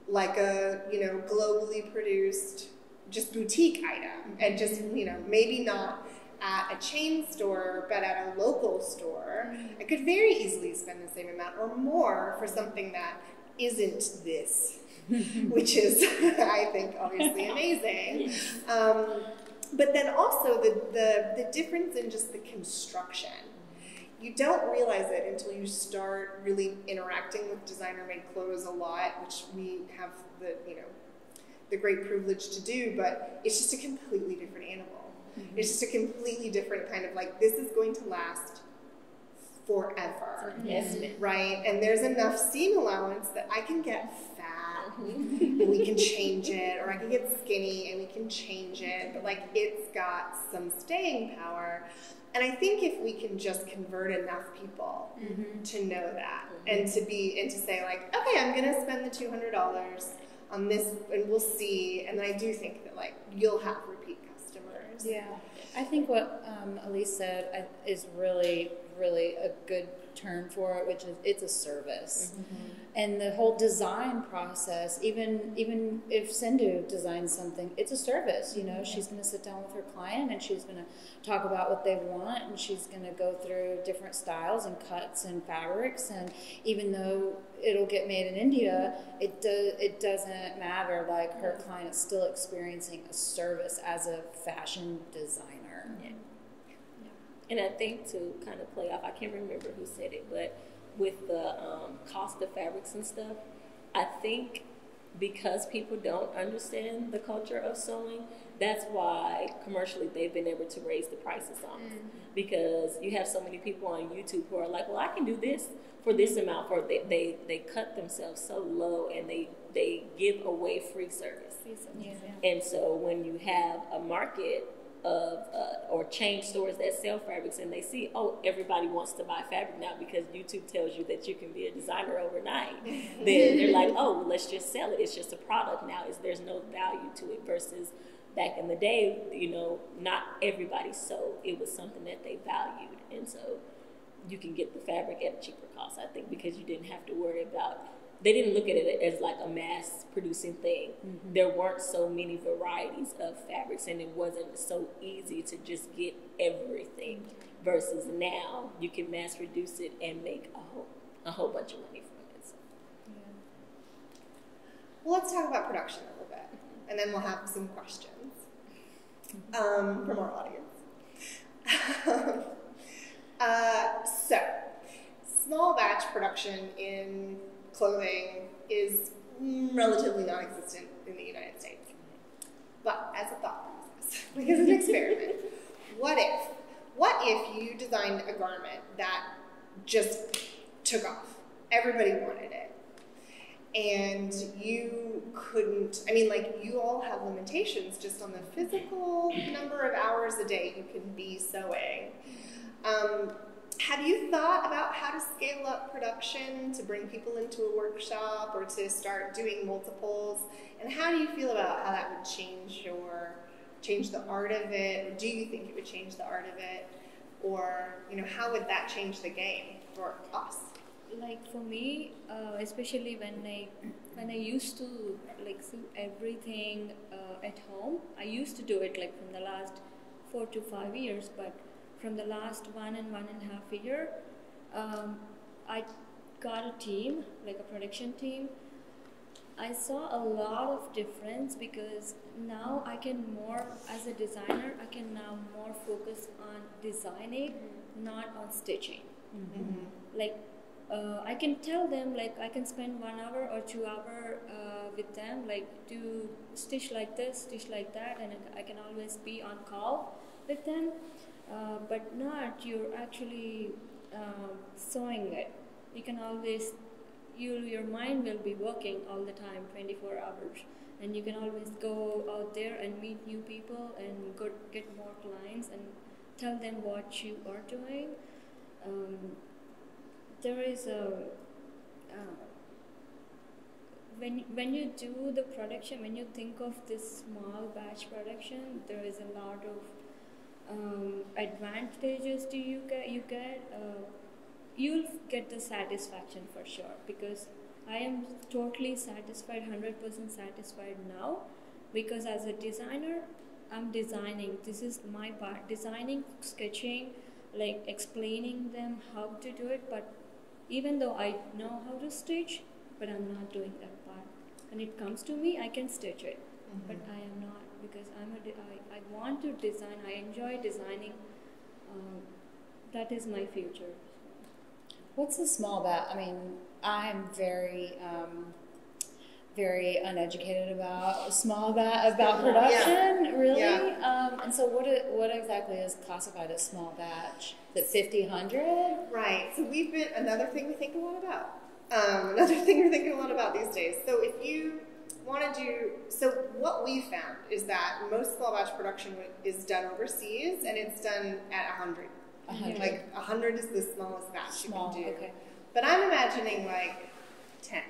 [SPEAKER 1] globally produced, just boutique item, and just, maybe not at a chain store, but at a local store. I could very easily spend the same amount or more for something that isn't this. Which is, I think, obviously amazing. But then also the difference in just the construction. You don't realize it until you start really interacting with designer-made clothes a lot, which we have the great privilege to do, but it's just a completely different animal. It's just a completely different kind of like, this is going to last forever, right? And there's enough seam allowance that I can get fat and we can change it, or I can get skinny and we can change it, but like it's got some staying power. And I think if we can just convert enough people to know that and to say like, okay, I'm gonna spend the $200 on this and we'll see. And I do think that like you'll have repeat customers.
[SPEAKER 4] Yeah, I think what Elise said is really a good term for it, which is it's a service. And the whole design process, even if Sindhu designs something, it's a service. She's going to sit down with her client and she's going to talk about what they want, and she's going to go through different styles and cuts and fabrics. And even though it'll get made in India, it doesn't matter. Like, her client is still experiencing a service as a fashion designer.
[SPEAKER 2] And I think to kind of play off, I can't remember who said it, but with the cost of fabrics and stuff, I think because people don't understand the culture of sewing, that's why commercially they've been able to raise the prices on it. Because you have so many people on YouTube who are like, well, I can do this for this amount. They cut themselves so low, and they give away free service. And so when you have a market of or chain stores that sell fabrics, and they see, oh, everybody wants to buy fabric now because YouTube tells you that you can be a designer overnight, then they're like, oh, well, let's just sell it. It's just a product now. There's no value to it. Versus back in the day, not everybody sewed. It was something that they valued, and so you can get the fabric at a cheaper cost, I think, because you didn't have to worry about. They didn't look at it as like a mass-producing thing. There weren't so many varieties of fabrics, and it wasn't so easy to just get everything. Versus now, you can mass-produce it and make a whole bunch of money from it. So.
[SPEAKER 1] Well, let's talk about production a little bit, and then we'll have some questions from our audience. So, small batch production in clothing is relatively non-existent in the United States. But as a thought process, like as an experiment, what if you designed a garment that just took off? Everybody wanted it. And you couldn't, I mean, like, you all have limitations just on the physical number of hours a day you can be sewing. Have you thought about how to scale up production to bring people into a workshop or to start doing multiples? And how do you feel about how that would change the art of it? Or do you think it would change the art of it? Or, you know, how would that change the game for us?
[SPEAKER 3] Like for me, especially when I used to like sew everything at home, I used to do it like from the last 4 to 5 years, but from the last 1.5 year, I got a team, like a production team. I saw a lot of difference because now I can more, as a designer, I can now more focus on designing, not on stitching. Like I can tell them, like I can spend 1 hour or 2 hours with them, like do stitch like this, stitch like that, and I can always be on call with them, but not you're actually sewing it. You can always, your mind will be working all the time, 24 hours, and you can always go out there and meet new people and get more clients and tell them what you are doing. There is a when you do the production, when you think of this small batch production, there is a lot of advantages to you get. You'll get the satisfaction for sure, because I am totally satisfied, 100% satisfied now, because as a designer, I'm designing. This is my part, designing, sketching, like explaining them how to do it, but even though I know how to stitch, but I'm not doing that part. When it comes to me, I can stitch it, but I am not, because I want to design. I enjoy designing. That is my future.
[SPEAKER 4] What's a small batch? I mean, I'm very, very uneducated about production, really.
[SPEAKER 1] Yeah.
[SPEAKER 4] And so, what exactly is classified as small batch? The 50-100?
[SPEAKER 1] Right. So another thing we think a lot about. Another thing we're thinking a lot about these days. So if you want to so what we found is that most small batch production is done overseas, and it's done at 100.
[SPEAKER 4] 100.
[SPEAKER 1] Like 100 is the smallest batch you can do.
[SPEAKER 4] Okay.
[SPEAKER 1] But I'm imagining like 10.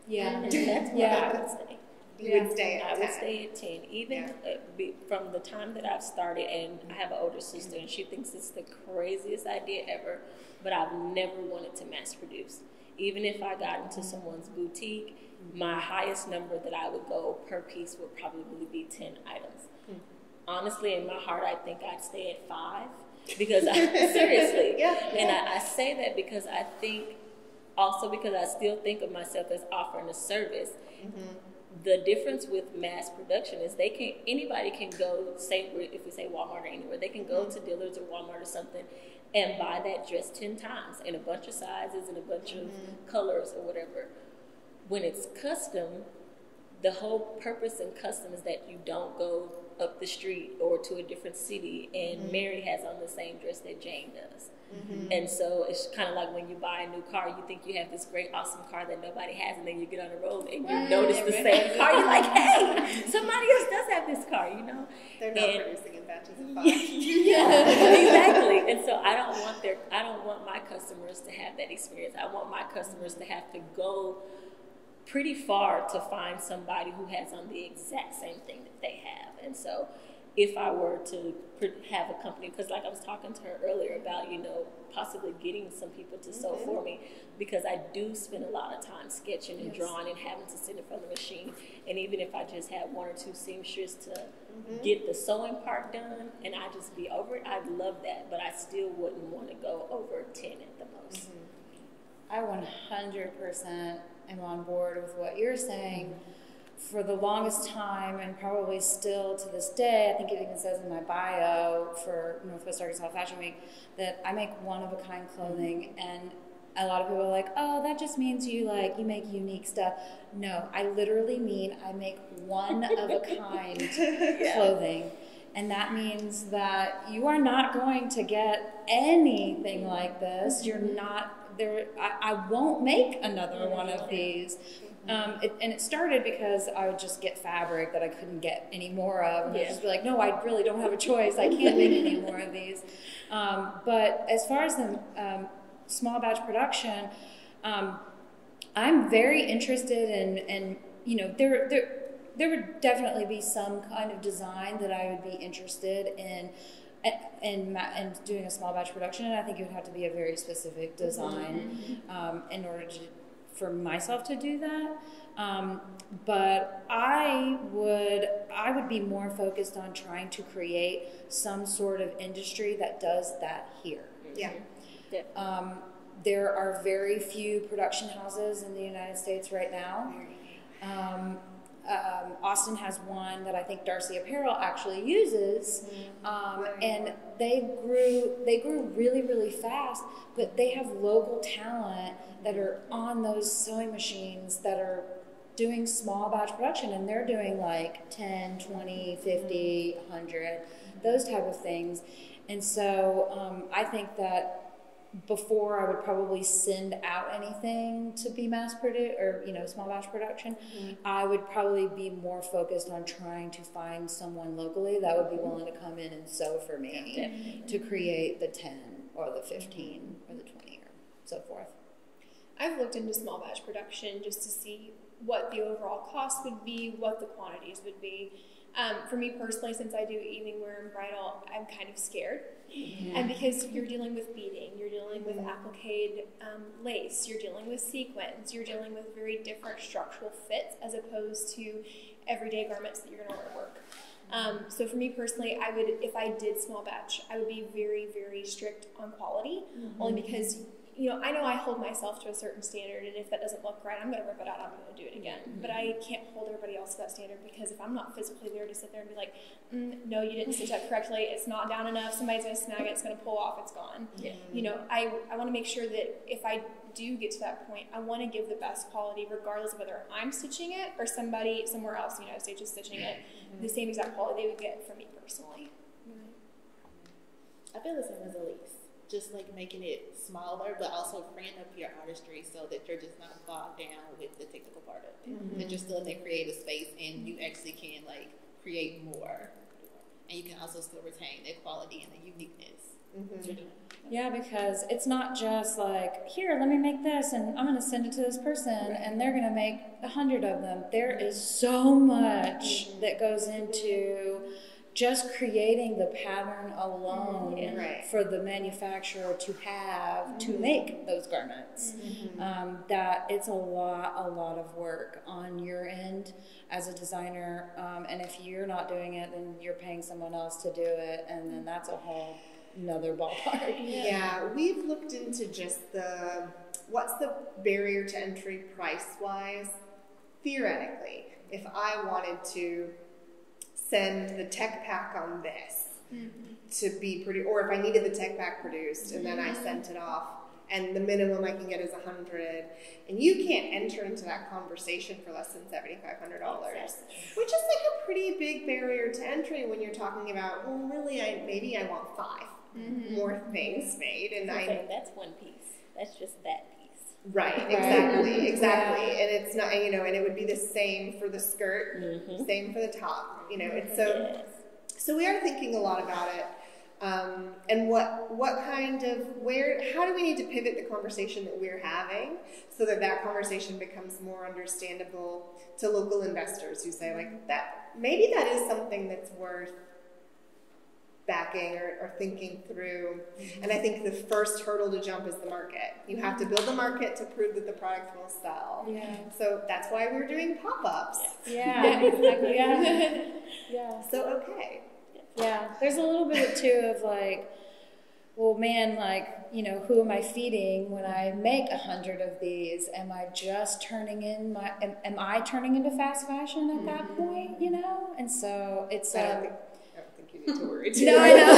[SPEAKER 4] Yeah.
[SPEAKER 2] That's what I would say.
[SPEAKER 1] You would stay at 10.
[SPEAKER 2] I would stay at 10. Even from the time that I've started, and I have an older sister, and she thinks it's the craziest idea ever, but I've never wanted to mass produce. Even if I got into someone's boutique, my highest number that I would go per piece would probably be 10 items. Honestly, in my heart, I think I'd stay at 5. Because seriously, and I say that because I think, also because I still think of myself as offering a service. The difference with mass production is anybody can go, say if we say Walmart or anywhere, they can go to Dillard's or Walmart or something and buy that dress 10 times in a bunch of sizes and a bunch of colors or whatever. When it's custom, the whole purpose in custom is that you don't go up the street or to a different city and Mary has on the same dress that Jane does. And so it's kind of like when you buy a new car, you think you have this great, awesome car that nobody has, and then you get on the road and you notice the same car. You're like, hey, somebody else does have this car, you know?
[SPEAKER 1] They're not producing in batches of 5.
[SPEAKER 2] Exactly. And so I don't want my customers to have that experience. I want my customers to have to go pretty far to find somebody who has on the exact same thing that they have. And so if I were to have a company, because like I was talking to her earlier about, you know, possibly getting some people to sew for me, because I do spend a lot of time sketching and drawing and having to sit in front of the machine. And even if I just had 1 or 2 seamstresses to get the sewing part done and I just be over it, I'd love that. But I still wouldn't want to go over 10 at the most.
[SPEAKER 4] I 100% am on board with what you're saying. For the longest time, and probably still to this day, I think it even says in my bio for Northwest Arkansas Fashion Week that I make one-of-a-kind clothing, and a lot of people are like, oh, that just means you make unique stuff. No, I literally mean I make one of a kind clothing. And that means that you are not going to get anything like this. You're not there. I won't make another one of these. And it started because I would just get fabric that I couldn't get any more of. And I'd just be like, no, I really don't have a choice. I can't make any more of these. But as far as the small batch production, I'm very interested in there would definitely be some kind of design that I would be interested in doing a small batch production, and I think it would have to be a very specific design in order for myself to do that. But I would be more focused on trying to create some sort of industry that does that here.
[SPEAKER 1] Yeah.
[SPEAKER 4] There are very few production houses in the United States right now. Austin has one that I think Darcy Apparel actually uses, and they grew really, really fast, but they have local talent that are on those sewing machines that are doing small batch production, and they're doing like 10, 20, 50, 100, those type of things. And so I think that before I would probably send out anything to be mass produced or small batch production, I would probably be more focused on trying to find someone locally that would be willing to come in and sew for me to create the 10 or the 15 or the 20 or so forth.
[SPEAKER 5] I've looked into small batch production just to see what the overall cost would be, what the quantities would be. For me personally, since I do evening wear and bridal, I'm kind of scared. And because you're dealing with beading, you're dealing with appliqued lace, you're dealing with sequins, you're dealing with very different structural fits as opposed to everyday garments that you're going to wear to work. So for me personally, I would, if I did small batch, I would be very, very strict on quality, only because I know I hold myself to a certain standard, and if that doesn't look right, I'm going to rip it out, I'm going to do it again. But I can't hold everybody else to that standard, because if I'm not physically there to sit there and be like, no, you didn't stitch that correctly, it's not down enough, somebody's going to snag it, it's going to pull off, it's gone. I want to make sure that if I do get to that point, I want to give the best quality, regardless of whether I'm stitching it or somebody somewhere else in the United States is stitching it, the same exact quality they would get from me personally.
[SPEAKER 6] I feel the same as Elise. Just like making it smaller, but also freeing up your artistry so that you're just not bogged down with the technical part of it. That you're still in that creative space, and you actually can create more, and you can also still retain that quality and the uniqueness that you're doing.
[SPEAKER 4] Yeah, because it's not just like, here, let me make this, and I'm going to send it to this person, and they're going to make 100 of them. There is so much that goes into just creating the pattern alone for the manufacturer to have to make those garments. That it's a lot of work on your end as a designer, and if you're not doing it, then you're paying someone else to do it, and then that's a whole another ballpark.
[SPEAKER 1] Yeah, we've looked into just what's the barrier to entry price-wise. Theoretically, if I wanted to send the tech pack on this to be produced, or if I needed the tech pack produced and then I sent it off, and the minimum I can get is $100, and you can't enter into that conversation for less than $7,500, which is a pretty big barrier to entry when you're talking about, well, really, maybe I want 5 more things made, and
[SPEAKER 2] that's one piece. That's just that piece.
[SPEAKER 1] Right, exactly. And it's not, and it would be the same for the skirt, same for the top, it's so we are thinking a lot about it, and what kind of, how do we need to pivot the conversation that we're having so that conversation becomes more understandable to local investors who say that maybe that is something that's worth backing or thinking through. And I think the first hurdle to jump is the market. You have to build the market to prove that the product will sell. So that's why we're doing pop-ups.
[SPEAKER 4] Exactly.
[SPEAKER 1] So
[SPEAKER 4] there's a little bit too of well, man, who am I feeding when I make 100 of these? Am I just turning in am I turning into fast fashion at that point, And so it's
[SPEAKER 1] I don't think you need to worry too.
[SPEAKER 4] No, I know.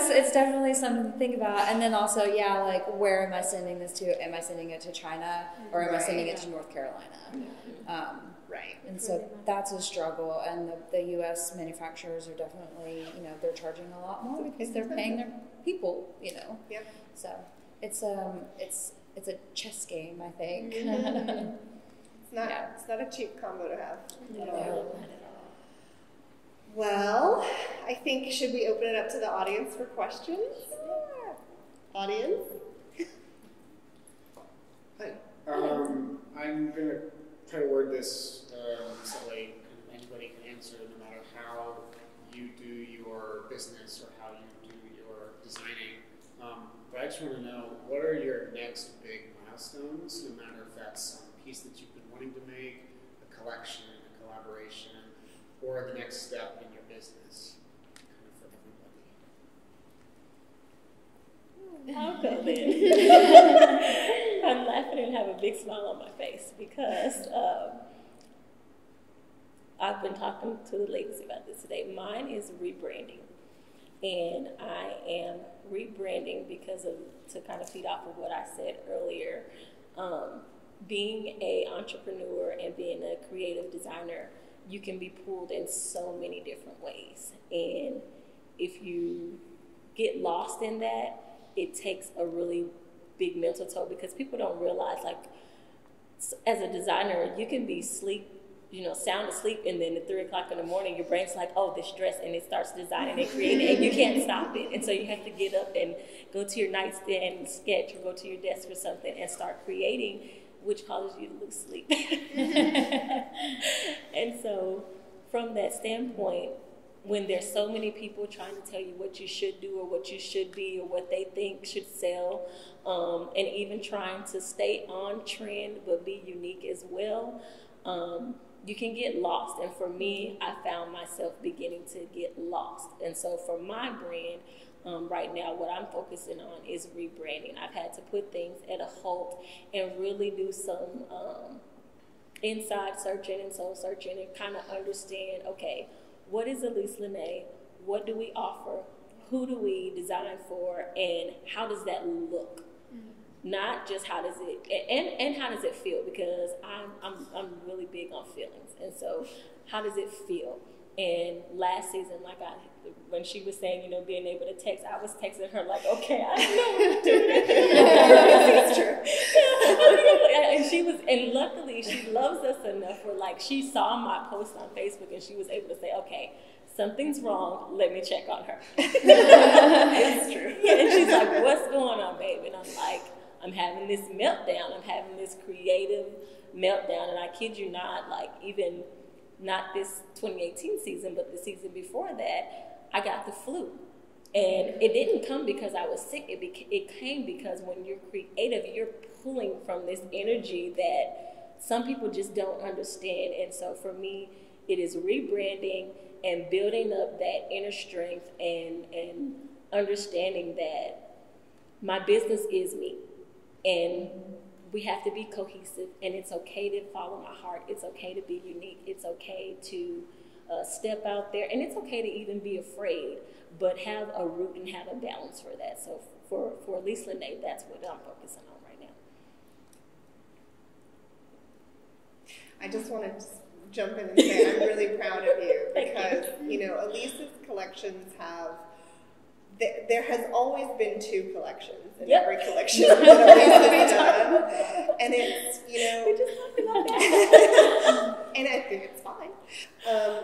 [SPEAKER 4] It's definitely something to think about. And then also, yeah, like, where am I sending this to? Am I sending it to China, or am I sending it to North Carolina?
[SPEAKER 1] Right.
[SPEAKER 4] And so that's a struggle. And the U.S. manufacturers are definitely, they're charging a lot more because they're paying their people,
[SPEAKER 1] Yep.
[SPEAKER 4] So it's a chess game, I think.
[SPEAKER 1] It's not a cheap combo to have.
[SPEAKER 4] No.
[SPEAKER 1] Well, I think, should we open it up to the audience for questions? Audience?
[SPEAKER 7] I'm going to try to word this so like anybody can answer, no matter how you do your business or how you do your designing. But I just want to know, what are your next big milestones, no matter if that's some piece that you've been wanting to make, a collection, a collaboration, or the next step in your business, kind of for everybody.
[SPEAKER 2] I'll go then. I'm laughing and have a big smile on my face because I've been talking to the ladies about this today. Mine is rebranding. And I am rebranding because to kind of feed off of what I said earlier, being an entrepreneur and being a creative designer, you can be pulled in so many different ways. And if you get lost in that, it takes a really big mental toll, because people don't realize, like, as a designer, you can be sound asleep, and then at 3 o'clock in the morning, your brain's like, oh, this dress, and it starts designing and creating, and you can't stop it. And so you have to get up and go to your nightstand and sketch, or go to your desk or something and start creating, which causes you to lose sleep. And so from that standpoint, when there's so many people trying to tell you what you should do or what you should be or what they think should sell, and even trying to stay on trend but be unique as well, you can get lost. And for me, I found myself beginning to get lost. And so for my brand, right now, what I'm focusing on is rebranding. I've had to put things at a halt and really do some inside searching and soul searching and kind of understand, okay, what is Elise Lene? What do we offer? Who do we design for? And how does that look? Not just how does it, and how does it feel? Because I'm really big on feelings. And so how does it feel? And last season, when she was saying, being able to text, I was texting her like, okay, I know what to do. It's true. And luckily she loves us enough where, like, she saw my post on Facebook and she was able to say, okay, something's wrong, let me check on her. It's true. Yeah, and she's like, what's going on, babe? And I'm like, I'm having this meltdown. I'm having this creative meltdown. And I kid you not, like, even not this 2018 season, but the season before that, I got the flu. And it didn't come because I was sick. It came because when you're creative, you're pulling from this energy that some people just don't understand. And so for me, it is rebranding and building up that inner strength and understanding that my business is me. And we have to be cohesive, and it's okay to follow my heart. It's okay to be unique. It's okay to step out there, and it's okay to even be afraid, but have a root and have a balance for that. So for Elise Lene, that's what I'm focusing on right now.
[SPEAKER 1] I just want to jump in and say I'm really proud of you, because Elise's collections have. There has always been 2 collections in every collection that Elise has done, and it's
[SPEAKER 2] we just talked about that.
[SPEAKER 1] And I think it's fine.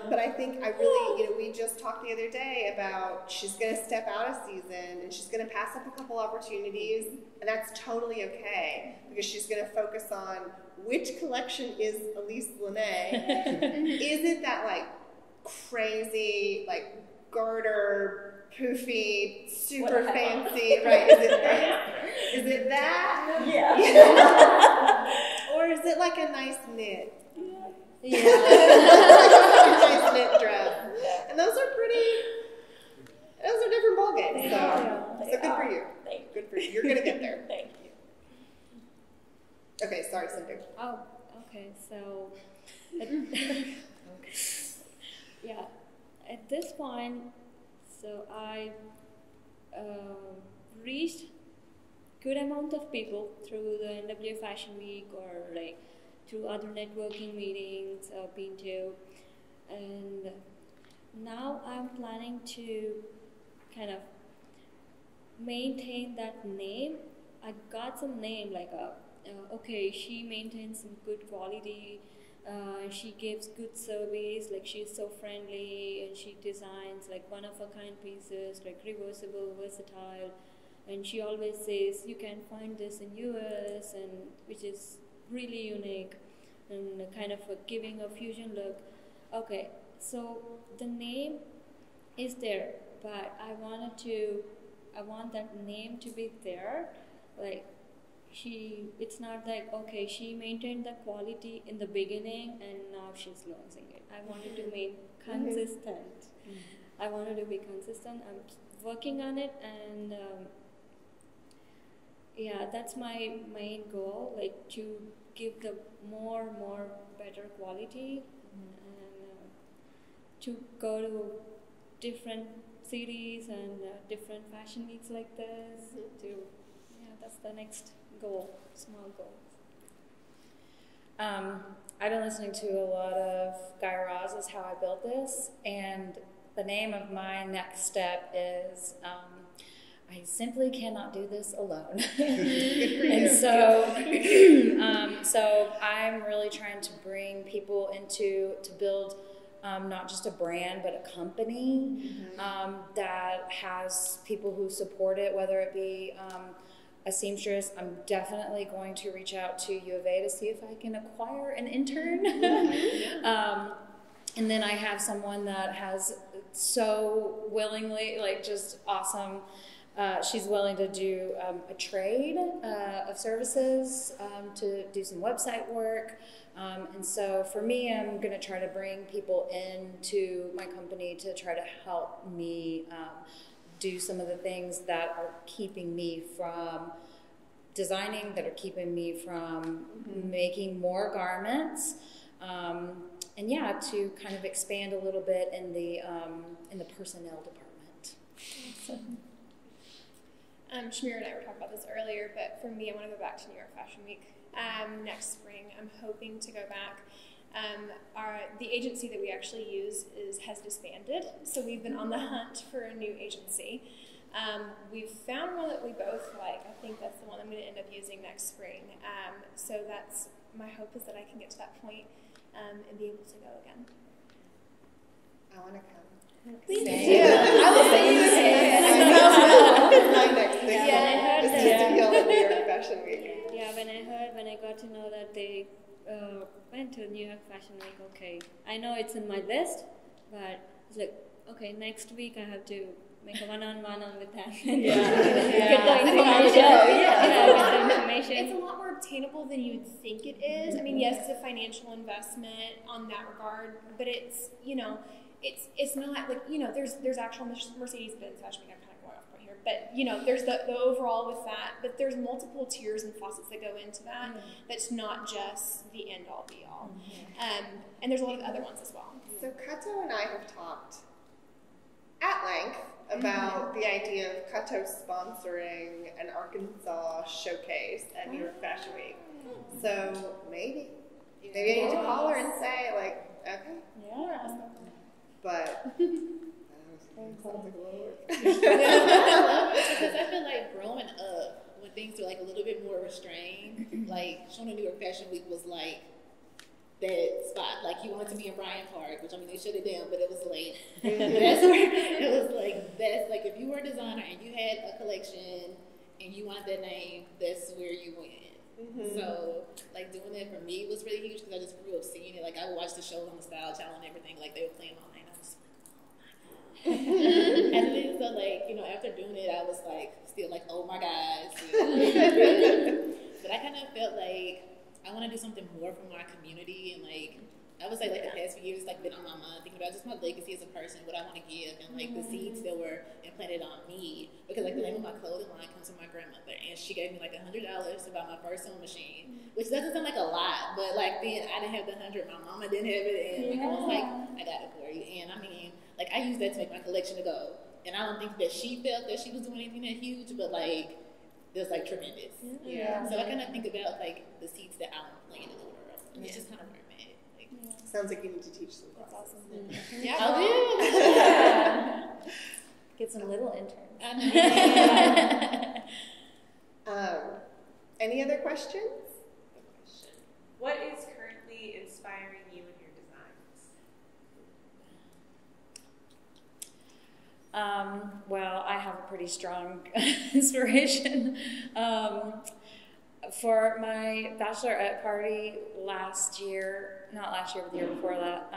[SPEAKER 1] But I think I really, we just talked the other day about she's going to step out a season and she's going to pass up a couple opportunities, and that's totally okay, because she's going to focus on which collection is Elise Lene. Is it that, like, crazy, like, garter, poofy, super fancy, right? Is it that? Yeah. Or is it like a nice knit? Yeah. A nice knit dress. And those are different ballgames. So good for you. Good for you. You're gonna get there.
[SPEAKER 2] Thank you.
[SPEAKER 1] Okay, sorry, Cindy.
[SPEAKER 3] Oh, okay. So, yeah, at this point, so I reached good amount of people through the NW Fashion Week or like through other networking meetings I've been to, and now I'm planning to kind of maintain that name. I got some name like okay, she maintains some good quality, she gives good service, like she's so friendly, and she designs like one of a kind pieces, like reversible, versatile, and she always says you can find this in US, and which is really unique and kind of giving a fusion look. Okay, so the name is there, but I want that name to be there, like it's not like, okay, she maintained the quality in the beginning and now she's losing it. I wanted to make consistent. I wanted to be consistent. I'm working on it, and yeah, that's my main goal, like to give the more better quality, and to go to different cities and different fashion weeks like this. That's the next goal, small goal.
[SPEAKER 4] I've been listening to a lot of Guy Raz is how I built this, and the name of my next step is I simply cannot do this alone. And so I'm really trying to bring people to build not just a brand, but a company that has people who support it, whether it be a seamstress. I'm definitely going to reach out to U of A to see if I can acquire an intern. And then I have someone that has so willingly, like just awesome, she's willing to do a trade of services to do some website work. And so for me, I'm going to try to bring people into my company to try to help me do some of the things that are keeping me from designing, that are keeping me from making more garments, and yeah, to kind of expand a little bit in the personnel department. So.
[SPEAKER 5] Shamir and I were talking about this earlier, but for me, I want to go back to New York Fashion Week next spring. I'm hoping to go back. The agency that we actually use has disbanded, so we've been on the hunt for a new agency. We've found one that we both like. I think that's the one I'm going to end up using next spring. So that's my hope, is that I can get to that point and be able to go again.
[SPEAKER 1] I want to come.
[SPEAKER 5] Thank you.
[SPEAKER 1] I will say the same. That's my next thing.
[SPEAKER 3] Yeah, I heard
[SPEAKER 1] is
[SPEAKER 3] that.
[SPEAKER 1] to be on the New York Fashion Week.
[SPEAKER 3] Yeah, when I got to know that they went to New York Fashion Week, okay, I know it's in my list, but it's like, okay, next week I have to make a one-on-one with them. Get the information. Get the information.
[SPEAKER 5] It's a lot more obtainable than you'd think it is. I mean, yes, it's a financial investment on that regard, but it's, it's not like, there's actual Mercedes-Benz Fashion Week. I'm kind of going off point here, but there's the overall with that, but there's multiple tiers and facets that go into that. That's not just the end all be all. And there's a lot of other ones as well.
[SPEAKER 1] So Kato and I have talked at length about the idea of Kato sponsoring an Arkansas showcase at New York Fashion Week. So maybe I need to call her and say, like, okay.
[SPEAKER 4] Yeah.
[SPEAKER 1] But sounds like a lot of work.
[SPEAKER 6] Because I feel like growing up, when things were like a little bit more restrained, like Shona New York Fashion Week was like that spot. Like you wanted to be in Bryant Park, which I mean they shut it down, but it was like that's like if you were a designer and you had a collection and you wanted that name, that's where you went. So like doing that for me was really huge because I just grew up seeing it. Like I would watch the shows on the Style Channel and everything. Like they were playing all night. I was like, oh my god. And then so like after doing it, I was like still like, oh my god. But I kind of felt like I want to do something more for my community, and like I would say like the past few years, like been on my mind thinking about just my legacy as a person, what I want to give, and like the seeds that were implanted on me. Because like the name of my clothing line comes from my grandmother, and she gave me like $100 to buy my first sewing machine, which doesn't sound like a lot, but like then I didn't have the 100, my mama didn't have it, and I was like, I got it for you. And I mean, like I use that to make my collection to go, And I don't think that she felt that she was doing anything that huge, but like it was like tremendous.
[SPEAKER 1] Yeah.
[SPEAKER 6] So I kind of think about like the seeds that I'm laying in the world, and it's just kind of where I'm at. Like,
[SPEAKER 1] Sounds like you need to teach some
[SPEAKER 5] That's
[SPEAKER 1] classes.
[SPEAKER 5] awesome.
[SPEAKER 6] yeah, I'll do.
[SPEAKER 4] Get some little interns.
[SPEAKER 1] Any other questions?
[SPEAKER 8] What is currently inspiring you in your designs?
[SPEAKER 4] Well, I have a pretty strong inspiration. For my bachelorette party not last year, but the year before that,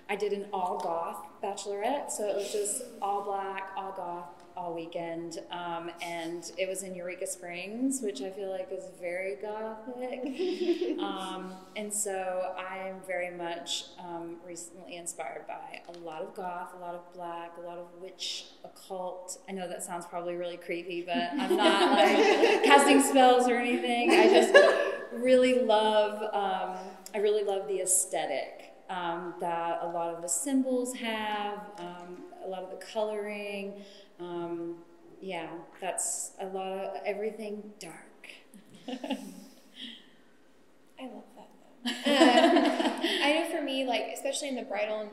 [SPEAKER 4] I did an all goth bachelorette. So it was just all black, all goth, all weekend. And it was in Eureka Springs, which I feel like is very gothic. And so I am very much recently inspired by a lot of goth, a lot of black, a lot of witch, occult. I know that sounds probably really creepy, but I'm not like casting spells or anything. I just really love the aesthetic that a lot of the symbols have, a lot of the coloring. That's a lot of everything dark.
[SPEAKER 5] I love that though. I know for me, like especially in the bridal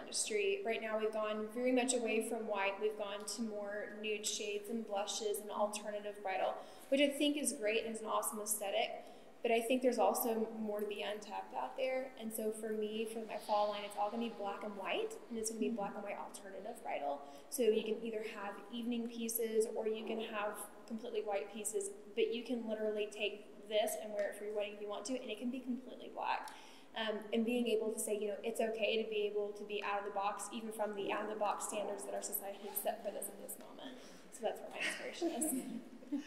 [SPEAKER 5] industry, right now we've gone very much away from white. We've gone to more nude shades and blushes and alternative bridal, which I think is great and is an awesome aesthetic. But I think there's also more to be untapped out there. And so for me, for my fall line, it's all going to be black and white, and it's going to be black and white alternative bridal. So you can either have evening pieces or you can have completely white pieces, but you can literally take this and wear it for your wedding if you want to, and it can be completely black. And being able to say, it's okay to be able to be out of the box, even from the out of the box standards that our society has set for this at this moment. So that's where my inspiration is.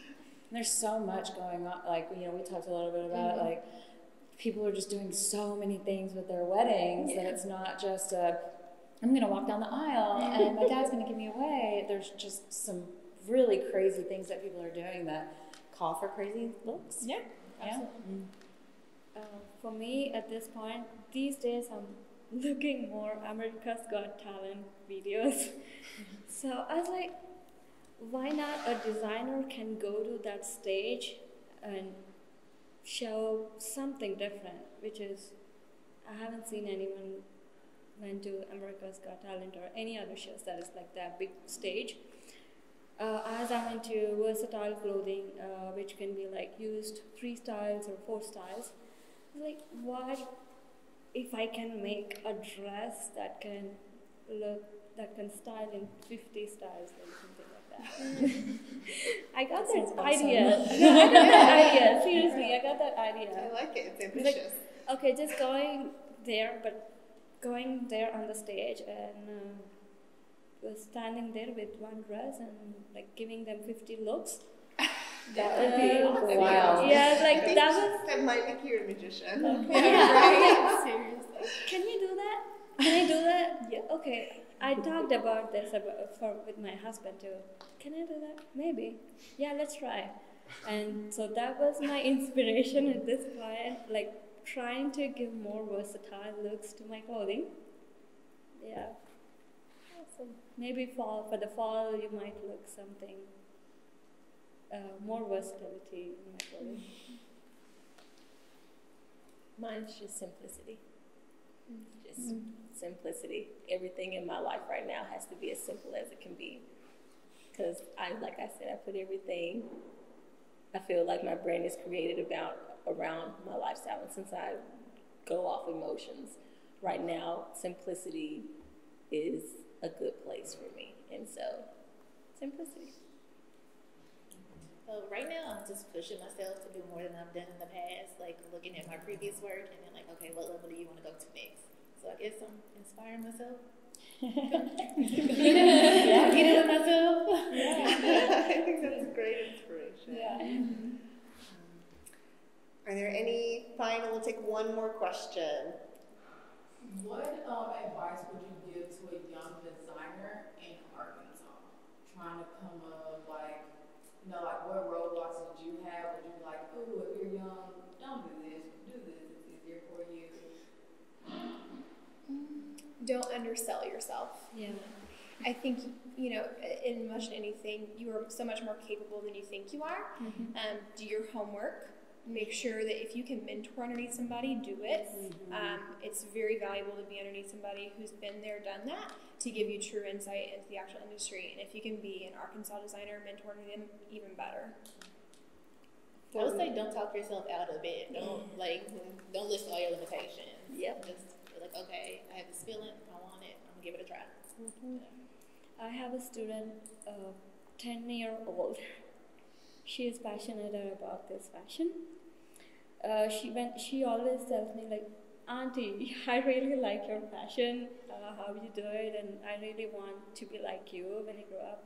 [SPEAKER 4] There's so much going on. Like, we talked a little bit about it. Like, people are just doing so many things with their weddings that it's not just I'm going to walk down the aisle and my dad's going to give me away. There's just some really crazy things that people are doing that call for crazy looks.
[SPEAKER 5] Yeah, absolutely.
[SPEAKER 3] For me, at this point, these days I'm looking more America's Got Talent videos. So I was like, why not a designer can go to that stage and show something different, which is, I haven't seen anyone went to America's Got Talent or any other shows that is like that big stage. As I'm into versatile clothing, which can be like used 3 styles or 4 styles, like what if I can make a dress that can style in 50 styles or something like that. I got that idea. No, I got that idea. Seriously, I got that idea.
[SPEAKER 1] I like it. It's ambitious.
[SPEAKER 3] Like, okay, just going there on the stage and standing there with one dress and like giving them 50 looks. That would be
[SPEAKER 4] wild.
[SPEAKER 3] Yeah, like
[SPEAKER 1] that might make you a magician.
[SPEAKER 3] Okay. Yeah, seriously. Can you do that? Can I do that? Yeah. Okay. I talked about this with my husband too. Can I do that? Maybe. Yeah, let's try. And so that was my inspiration at this point, like trying to give more versatile looks to my clothing. Yeah. Awesome. Maybe for the fall, you might look something more versatility in my clothing.
[SPEAKER 2] Mine's just simplicity. Just simplicity. Everything in my life right now has to be as simple as it can be. Because like I said, I put everything, I feel like my brain is created around my lifestyle. And since I go off emotions, right now, simplicity is a good place for me. And so, simplicity.
[SPEAKER 6] So right now, I'm just pushing myself to do more than I've done in the past, like looking at my previous work and then like, okay, what level do you want to go to next? So I guess I'm inspiring myself. Get it with myself.
[SPEAKER 1] Yeah. I think that's a great inspiration.
[SPEAKER 5] Yeah.
[SPEAKER 1] Are there any final, we'll take one more question.
[SPEAKER 9] What advice would you give to a young designer in Arkansas trying to come up, like what roadblocks did you have? Would you be like, ooh, if you're young, don't do this, it's easier for you?
[SPEAKER 5] Don't undersell yourself.
[SPEAKER 3] Yeah.
[SPEAKER 5] I think, you know, in much anything, you are so much more capable than you think you are. Do your homework. Make sure that if you can mentor underneath somebody, do it. It's very valuable to be underneath somebody who's been there, done that, to give you true insight into the actual industry. And if you can be an Arkansas designer, mentoring them, even better.
[SPEAKER 6] I would say don't talk yourself out of it. Don't list all your limitations.
[SPEAKER 2] Yep.
[SPEAKER 6] Just be like, okay, I have this feeling, I want it, I'm gonna give it a try.
[SPEAKER 3] I have a student, 10-year-old. She is passionate about this fashion. She always tells me like, Auntie, I really like your fashion, how you do it, and I really want to be like you when I grow up.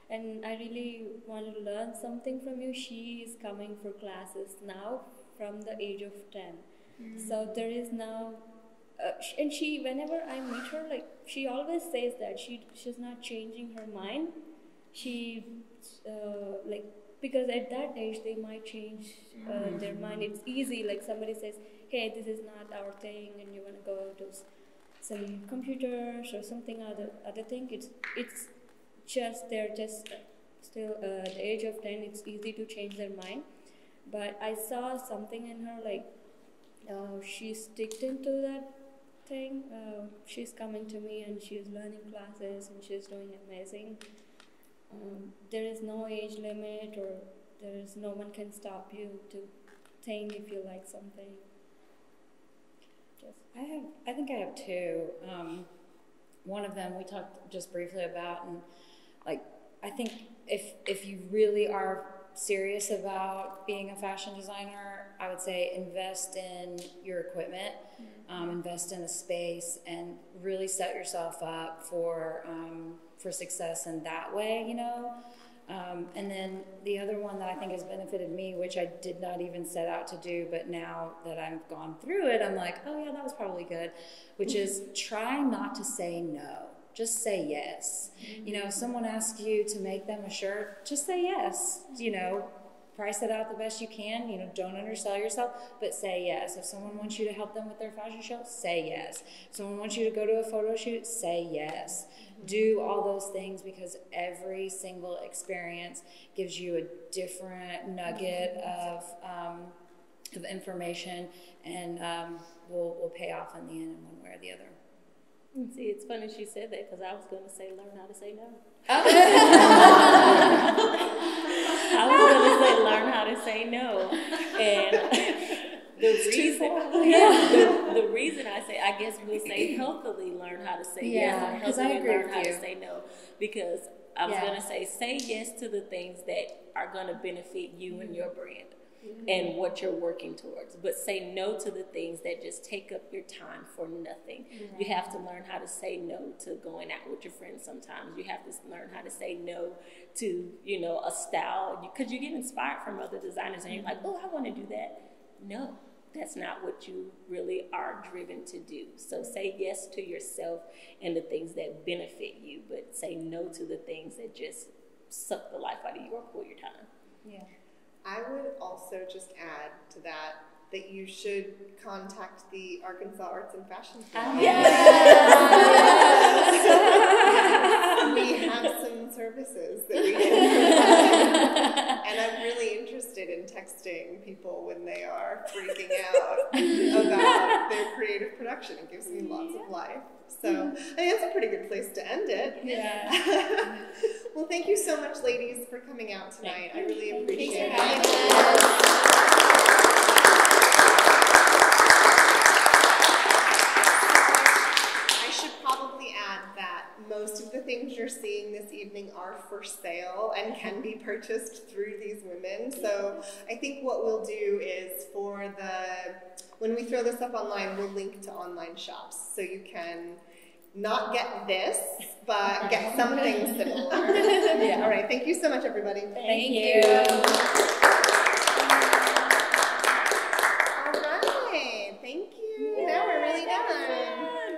[SPEAKER 3] And I really want to learn something from you. She is coming for classes now from the age of 10. So there is now, and she, whenever I meet her, like, she always says that she's not changing her mind. She, because at that age they might change their mind. It's easy, like somebody says, hey, this is not our thing, and you want to go to some computers or something other thing. It's just they're just still at the age of 10. It's easy to change their mind. But I saw something in her, like she sticked into that thing. She's coming to me and she's learning classes and she's doing amazing. There is no age limit, or there is no one can stop you to think if you like something.
[SPEAKER 4] I think I have two. One of them we talked just briefly about, and like I think if you really are serious about being a fashion designer, I would say invest in your equipment, invest in the space, and really set yourself up for success in that way, you know. And then the other one that I think has benefited me, which I did not even set out to do, but now that I've gone through it, I'm like, oh yeah, that was probably good, which is try not to say no. Just say yes. You know, if someone asks you to make them a shirt, just say yes. You know, price it out the best you can. You know, don't undersell yourself, but say yes. If someone wants you to help them with their fashion show, say yes. If someone wants you to go to a photo shoot, say yes. Do all those things, because every single experience gives you a different nugget of information, and will pay off in the end in one way or the other.
[SPEAKER 2] See, it's funny she said that, because I was going to say learn how to say no. I was going to say learn how to say no. And the reason I say, I guess we'll say healthily learn how to say yes, or healthily learn how to say no, because I was going to say yes to the things that are going to benefit you and your brand. And what you're working towards, but say no to the things that just take up your time for nothing. You have to learn how to say no to going out with your friends sometimes. You have to learn how to say no to, you know, a style, because you get inspired from other designers and you're like, oh, I want to do that. No, that's not what you really are driven to do. So say yes to yourself and the things that benefit you, but say no to the things that just suck the life out of you or pull your time.
[SPEAKER 3] Yeah.
[SPEAKER 1] I would also just add to that you should contact the Arkansas Arts and Fashion Forum. We have some services that we can provide. And I'm really interested in texting people when they are freaking out about their creative production. It gives me lots of life. So I think that's a pretty good place to end it.
[SPEAKER 3] Yeah.
[SPEAKER 1] Well, thank you so much, ladies, for coming out tonight. I really appreciate it. I should probably add that most of the things you're seeing this evening are for sale and can be purchased through these women. So I think what we'll do is when we throw this up online, we'll link to online shops so you can not get this, but get something similar. All right, thank you so much, everybody.
[SPEAKER 3] Thank you.
[SPEAKER 1] All right, thank you. Now we're really done.